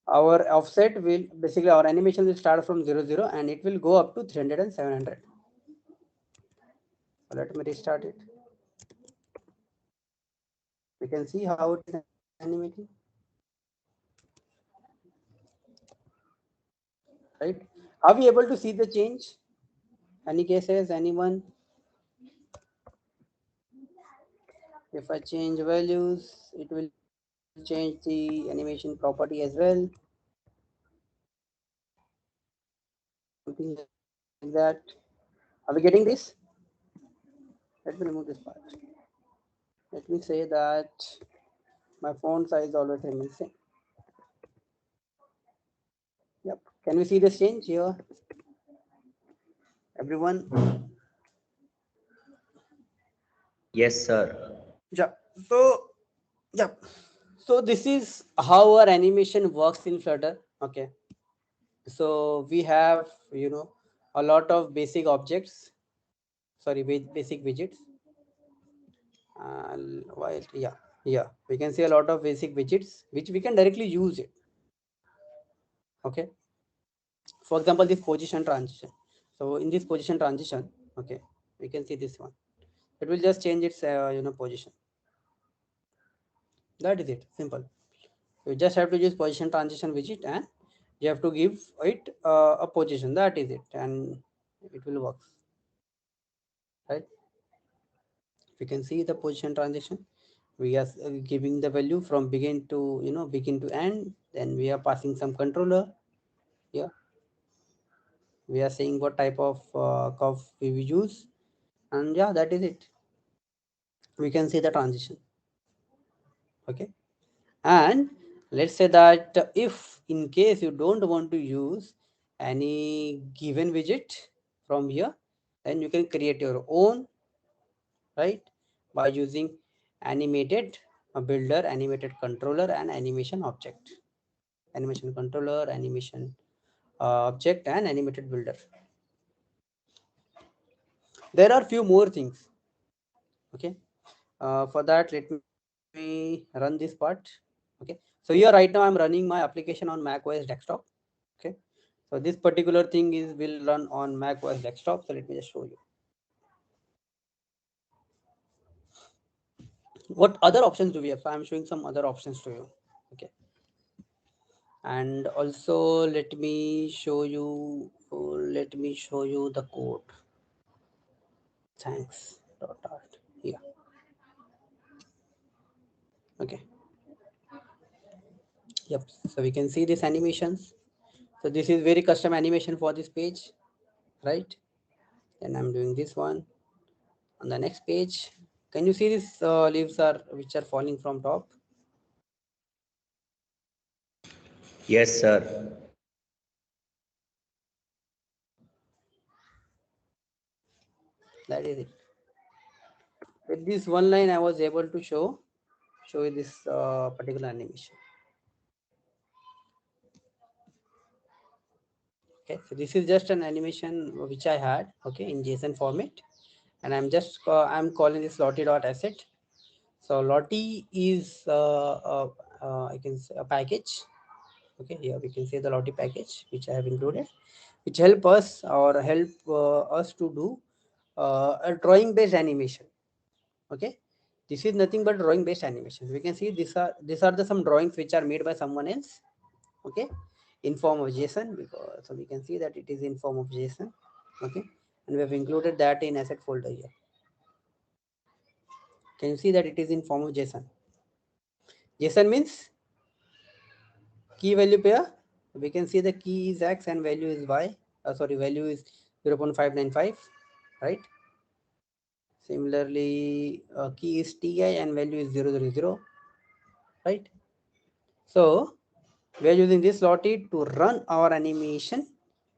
A: Our offset will basically, our animation will start from 0 0 and it will go up to 300 and 700. So let me restart it. We can see how it is animating, right? Are we able to see the change? Any cases, anyone? If I change values, it will change the animation property as well. Something like that. Are we getting this? Let me remove this part. Let me say that my font size always remains same. Yep. Can we see this change here? Everyone?
D: Yes, sir.
A: Yeah. So, yeah. So this is how our animation works in Flutter. Okay. So we have, a lot of basic objects. Sorry, basic widgets. While yeah, we can see a lot of basic widgets which we can directly use it. Okay. For example, this position transition. So in this position transition, okay, we can see this one. It will just change its position. That is it. Simple. You just have to use position transition widget and you have to give it a position. That is it, and it will work, right? You can see the position transition. We are giving the value from begin to begin to end. Then we are passing some controller. Yeah, we are saying what type of curve we will use, and yeah, that is it. We can see the transition. Okay, and let's say that if in case you don't want to use any given widget from here, then you can create your own right? By using animated builder, animated controller, and animation object. Animation controller, animation object, and animated builder. There are few more things. Okay. For that, let me run this part. Okay. So here right now I'm running my application on Mac OS desktop. Okay. So this particular thing is will run on Mac OS desktop. So let me just show you. What other options do we have? So I'm showing some other options to you. Okay. And also let me show you. Let me show you the code. Thanks. Dot art. Yeah. Okay. Yep. So we can see these animations. So this is very custom animation for this page, right? Then I'm doing this one on the next page. Can you see these leaves are which are falling from top?
D: Yes, sir.
A: That is it. With this one line, I was able to show you this particular animation. Okay, so this is just an animation which I had, okay, in JSON format, and I'm calling this lottie.asset. So lottie is I can say a package. Okay, here we can see the lottie package which I have included, which help us us to do a drawing based animation. Okay, this is nothing but drawing based animation. We can see these are the some drawings which are made by someone else. Okay, in form of JSON, because so we can see that it is in form of JSON. Okay, and we have included that in asset folder here. Can you see that it is in form of JSON? JSON means key value pair. We can see the key is X and value is Y. Sorry, value is 0.595, right? Similarly, key is TI and value is 000, right? So we are using this lottie to run our animation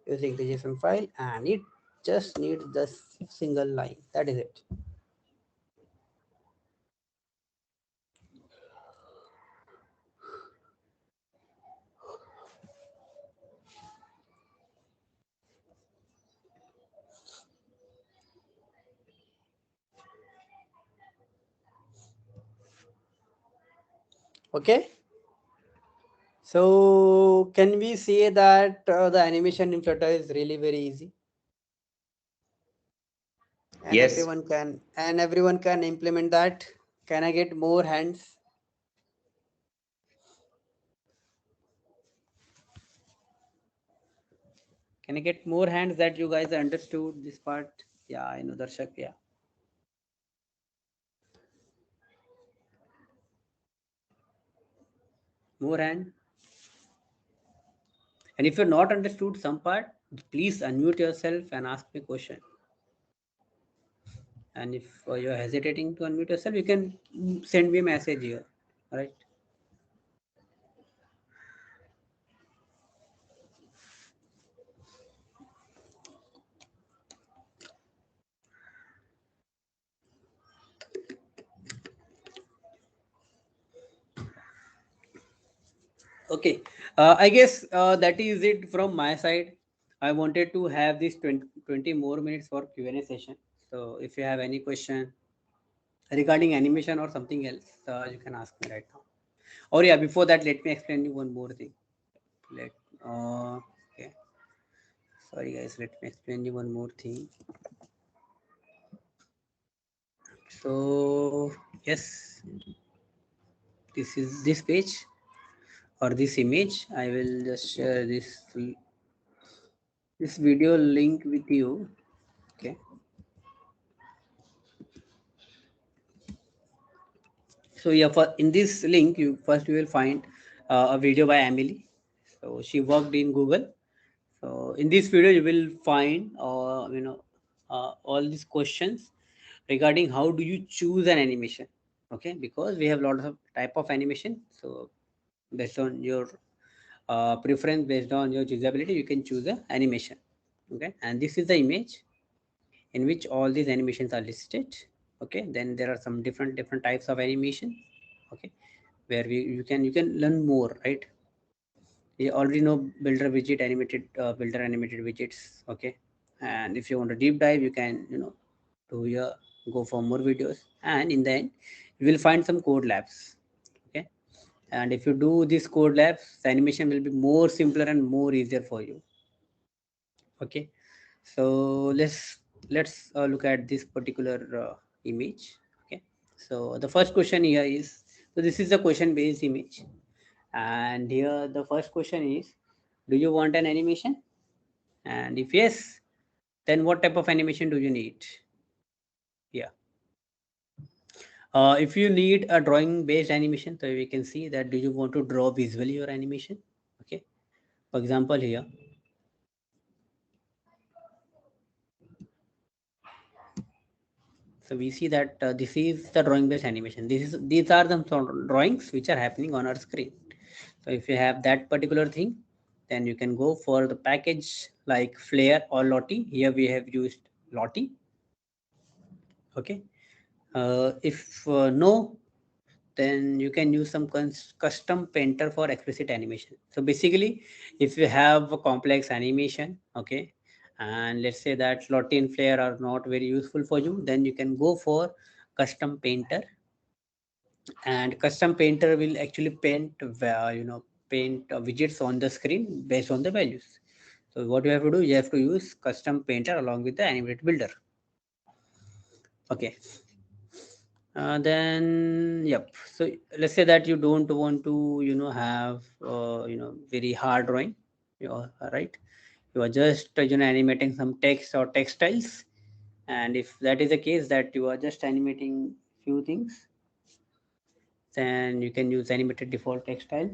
A: using the JSON file, and it just needs the single line. That is it. Okay. So can we say that the animation in Flutter is really very easy, and
D: Yes.
A: everyone can implement that? Can I get more hands?
C: Can I get more hands that you guys understood this part? Yeah, I know Darshak. Yeah. More hand. And if you're not understood some part, please unmute yourself and ask me a question. And if you're hesitating to unmute yourself, you can send me a message here. All right. Okay. I guess that is it from my side. I wanted to have this 20 more minutes for Q&A session. So if you have any question regarding animation or something else, you can ask me right now. Or yeah, before that, let me explain you one more thing. Let okay. Sorry guys, let me explain you one more thing. So yes, this is this page or this image. I will just share this video link with you. Okay. So yeah, for in this link, you will find a video by Emily. So she worked in Google. So in this video, you will find all these questions regarding how do you choose an animation. Okay, because we have lots of type of animation. So based on your preference, based on your usability, you can choose an animation. Okay, and this is the image in which all these animations are listed. Okay, then there are some different types of animation. Okay, where you can learn more, right? You already know builder widget animated, builder animated widgets. Okay, and if you want to deep dive, you can do here, go for more videos, and in the end you will find some code labs. Okay, and if you do this code labs, the animation will be more simpler and more easier for you. Okay, so let's look at this particular image. Okay, so the first question here is, so this is a question based image, and here the first question is, do you want an animation? And if yes, then what type of animation do you need? Yeah, if you need a drawing based animation, so we can see that, do you want to draw visually your animation? Okay, for example here, so we see that this is the drawing based animation. These are the sort of drawings which are happening on our screen. So if you have that particular thing, then you can go for the package like Flare or Lottie. Here we have used Lottie. Okay, if no, then you can use some custom painter for explicit animation. So basically, if you have a complex animation, okay, and let's say that Lottie and Flare are not very useful for you, then you can go for custom painter. And custom painter will actually paint widgets on the screen based on the values. So what you have to do, you have to use custom painter along with the animated builder. Okay, then yep, so let's say that you don't want to have very hard drawing, right? You are just animating some text or textiles. And if that is the case, that you are just animating few things, then you can use animated default textile.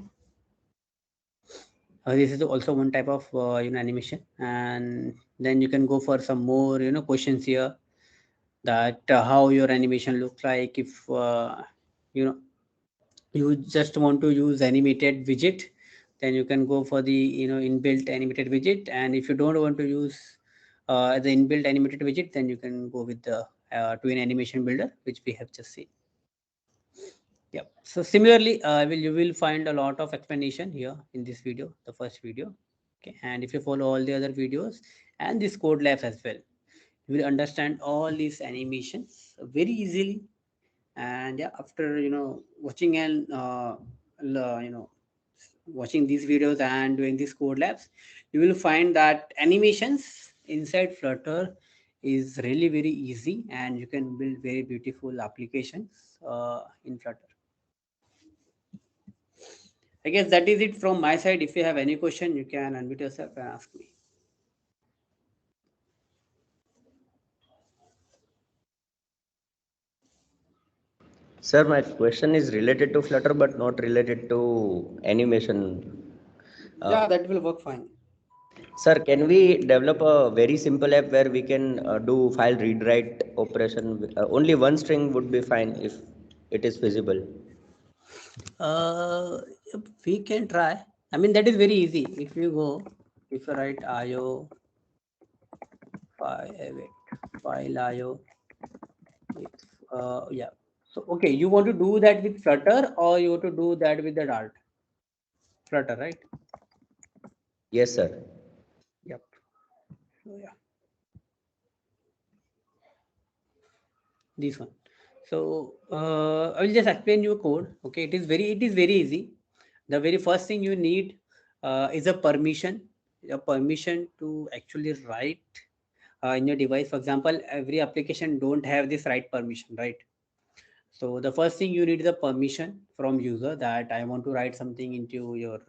C: This is also one type of animation. And then you can go for some more questions here, that how your animation looks like. If you know you just want to use animated widget, then you can go for the inbuilt animated widget. And if you don't want to use the inbuilt animated widget, then you can go with the twin animation builder, which we have just seen. Yeah, so similarly, you will find a lot of explanation here in this video, the first video. Okay, and if you follow all the other videos and this code labs as well, you will understand all these animations very easily. And yeah, after watching and watching these videos and doing these code labs, you will find that animations inside Flutter is really very easy, and you can build very beautiful applications in Flutter. I guess that is it from my side. If you have any question, you can unmute yourself and ask me.
D: Sir, my question is related to Flutter but not related to animation.
C: Yeah, that will work fine.
D: Sir, can we develop a very simple app where we can do file read write operation? Only one string would be fine if it is feasible.
C: Uh, we can try. I mean, that is very easy. If you write IO file IO with yeah. So okay, you want to do that with Flutter, or you want to do that with the Dart? Flutter, right?
D: Yes, sir.
C: Yep. So yeah, this one. So I will just explain you code. Okay, it is very easy. The very first thing you need is a permission to actually write in your device. For example, every application don't have this write permission, right? So the first thing you need is a permission from user, that I want to write something into your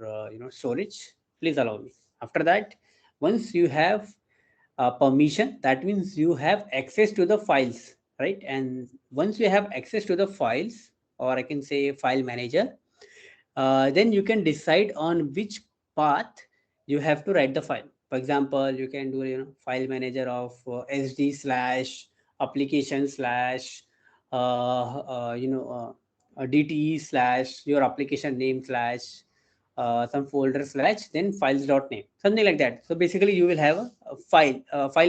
C: storage. Please allow me. After that, once you have permission, that means you have access to the files, right? And once you have access to the files, or I can say file manager, then you can decide on which path you have to write the file. For example, you can do file manager of sd slash application slash dte slash your application name slash some folder slash then files dot name, something like that. So basically you will have a file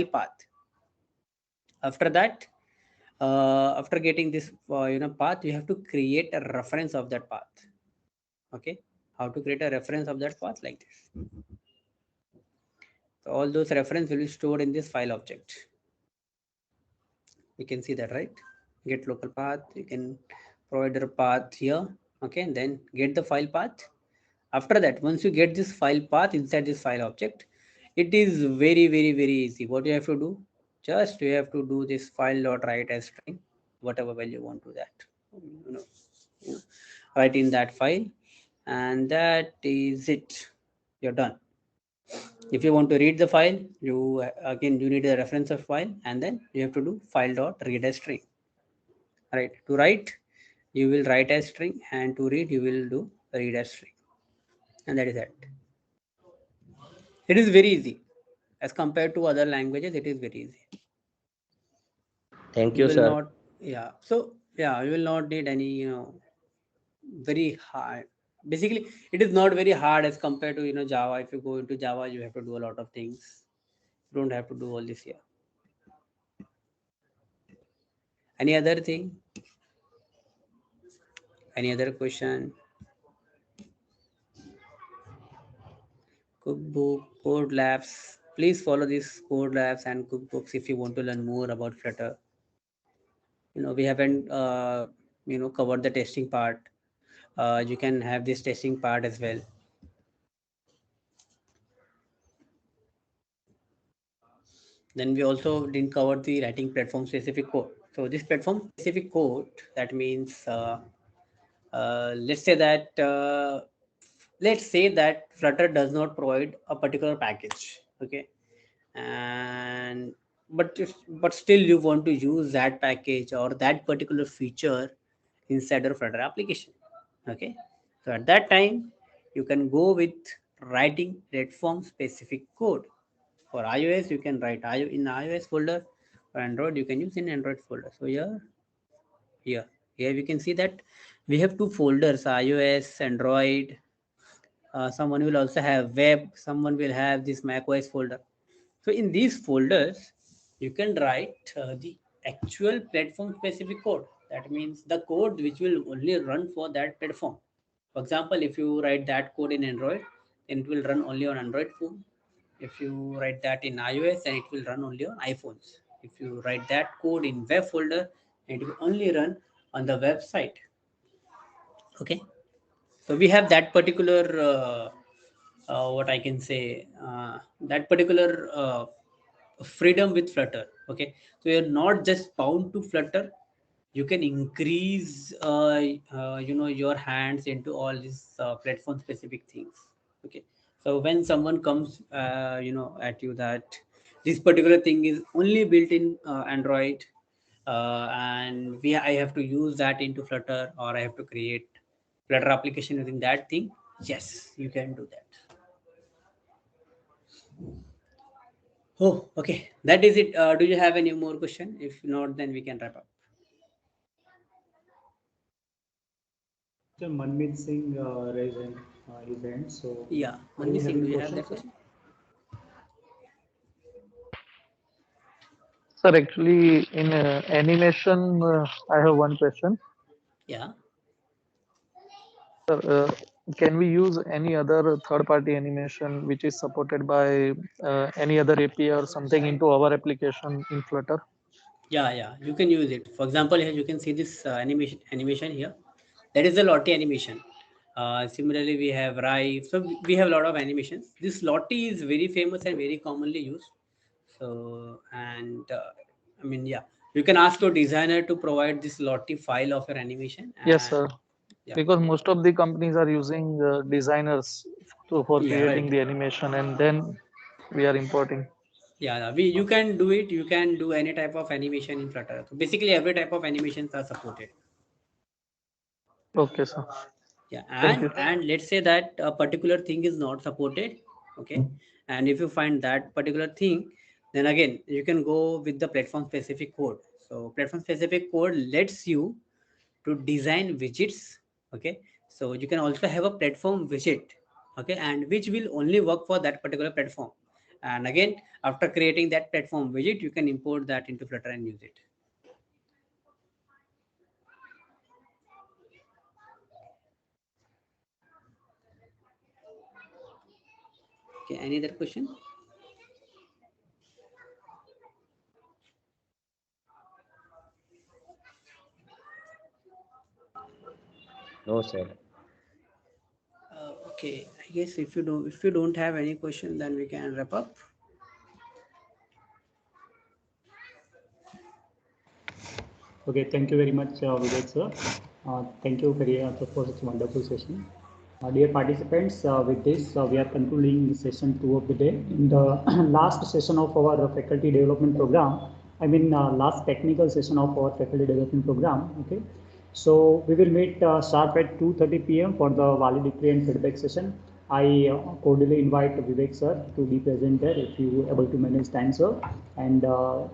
C: path. After that, after getting this path, you have to create a reference of that path. Okay, how to create a reference of that path? Like this. So all those reference will be stored in this file object. You can see that, right? Get local path, you can provide a path here. Okay, and then get the file path. After that, once you get this file path inside this file object, it is very easy. What you have to do, just you have to do this file dot write as string, whatever value you want to that, you know, you know, write in that file, and that is it. You're done. If you want to read the file, you again you need a reference of file, and then you have to do file dot read as string. Right, to write you will write as string, and to read you will do read as string, and that is it. It is very easy as compared to other languages. It is very easy.
D: Thank
C: You
D: you,
C: will
D: sir.
C: not, yeah, so yeah, you will not need any very hard. Basically it is not very hard as compared to Java. If you go into Java, you have to do a lot of things. You don't have to do all this here. Any other thing? Any other question? Cookbook, code labs. Please follow these code labs and cookbooks if you want to learn more about Flutter. We haven't covered the testing part. You can have this testing part as well. Then we also didn't cover the writing platform specific code. So this platform specific code, that means let's say that Flutter does not provide a particular package. Okay, and but still you want to use that package or that particular feature inside your Flutter application. Okay, so at that time you can go with writing platform specific code. For iOS you can write in iOS folder. For Android you can use in Android folder. So here we can see that we have two folders: iOS, Android. Someone will also have web, someone will have this macOS folder. So in these folders you can write the actual platform specific code. That means the code which will only run for that platform. For example, if you write that code in Android, then it will run only on Android phone. If you write that in iOS, then it will run only on iPhones. If you write that code in web folder, it will only run on the website. Okay, so we have that particular what I can say, that particular freedom with Flutter. Okay, so you're not just bound to Flutter. You can increase your hands into all these platform specific things. Okay, so when someone comes at you that this particular thing is only built in Android, and I have to use that into Flutter, or I have to create Flutter application using that thing, yes, you can do that. Oh, okay, that is it. Do you have any more question? If not, then we can wrap up.
B: Mr. Manmeet Singh raised his hand. So,
C: Yeah,
B: are you
C: Manmeet Singh,
B: having
C: do you have
B: questions,
C: that
B: sir?
C: question?
E: Sir, actually, in animation, I have one question.
C: Yeah.
E: Sir, can we use any other third-party animation which is supported by any other API or something into our application in Flutter?
C: Yeah, you can use it. For example, here you can see this animation here. That is the Lottie animation. Similarly, we have Rai. So we have a lot of animations. This Lottie is very famous and very commonly used. So, and I mean, yeah, you can ask your designer to provide this Lottie file of your animation,
E: Yes,
C: and
E: sir.
C: yeah,
E: Because most of the companies are using designers for
C: yeah, right.
E: creating the animation, and then we are importing.
C: Yeah, you can do it. You can do any type of animation in Flutter. So basically, every type of animations are supported.
E: Okay, sir.
C: Yeah,
E: Thank you.
C: and let's say that a particular thing is not supported. Okay, and if you find that particular thing, then again you can go with the platform specific code. So platform specific code lets you to design widgets. Okay, so you can also have a platform widget. Okay, and which will only work for that particular platform. And again, after creating that platform widget, you can import that into Flutter and use it. Okay, any other question?
D: No, sir.
C: Okay, I guess if you don't have any question, then we can wrap up.
B: Okay, thank you very much, Vivek sir. Thank you very much for such a wonderful session. Dear participants, with this, we are concluding session 2 of the day. In the last session of our faculty development program, last technical session of our faculty development program, okay. So we will meet sharp at 2:30 p.m. for the valedictory and feedback session. I cordially invite Vivek sir to be present there if you are able to manage time, sir. And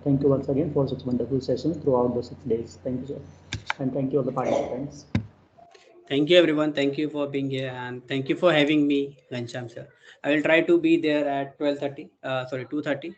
B: thank you once again for such wonderful sessions throughout the 6 days. Thank you, sir. And thank you all the participants.
C: Thank you, everyone. Thank you for being here, and thank you for having me, Ghanshyam sir. I will try to be there at 12:30. 2:30.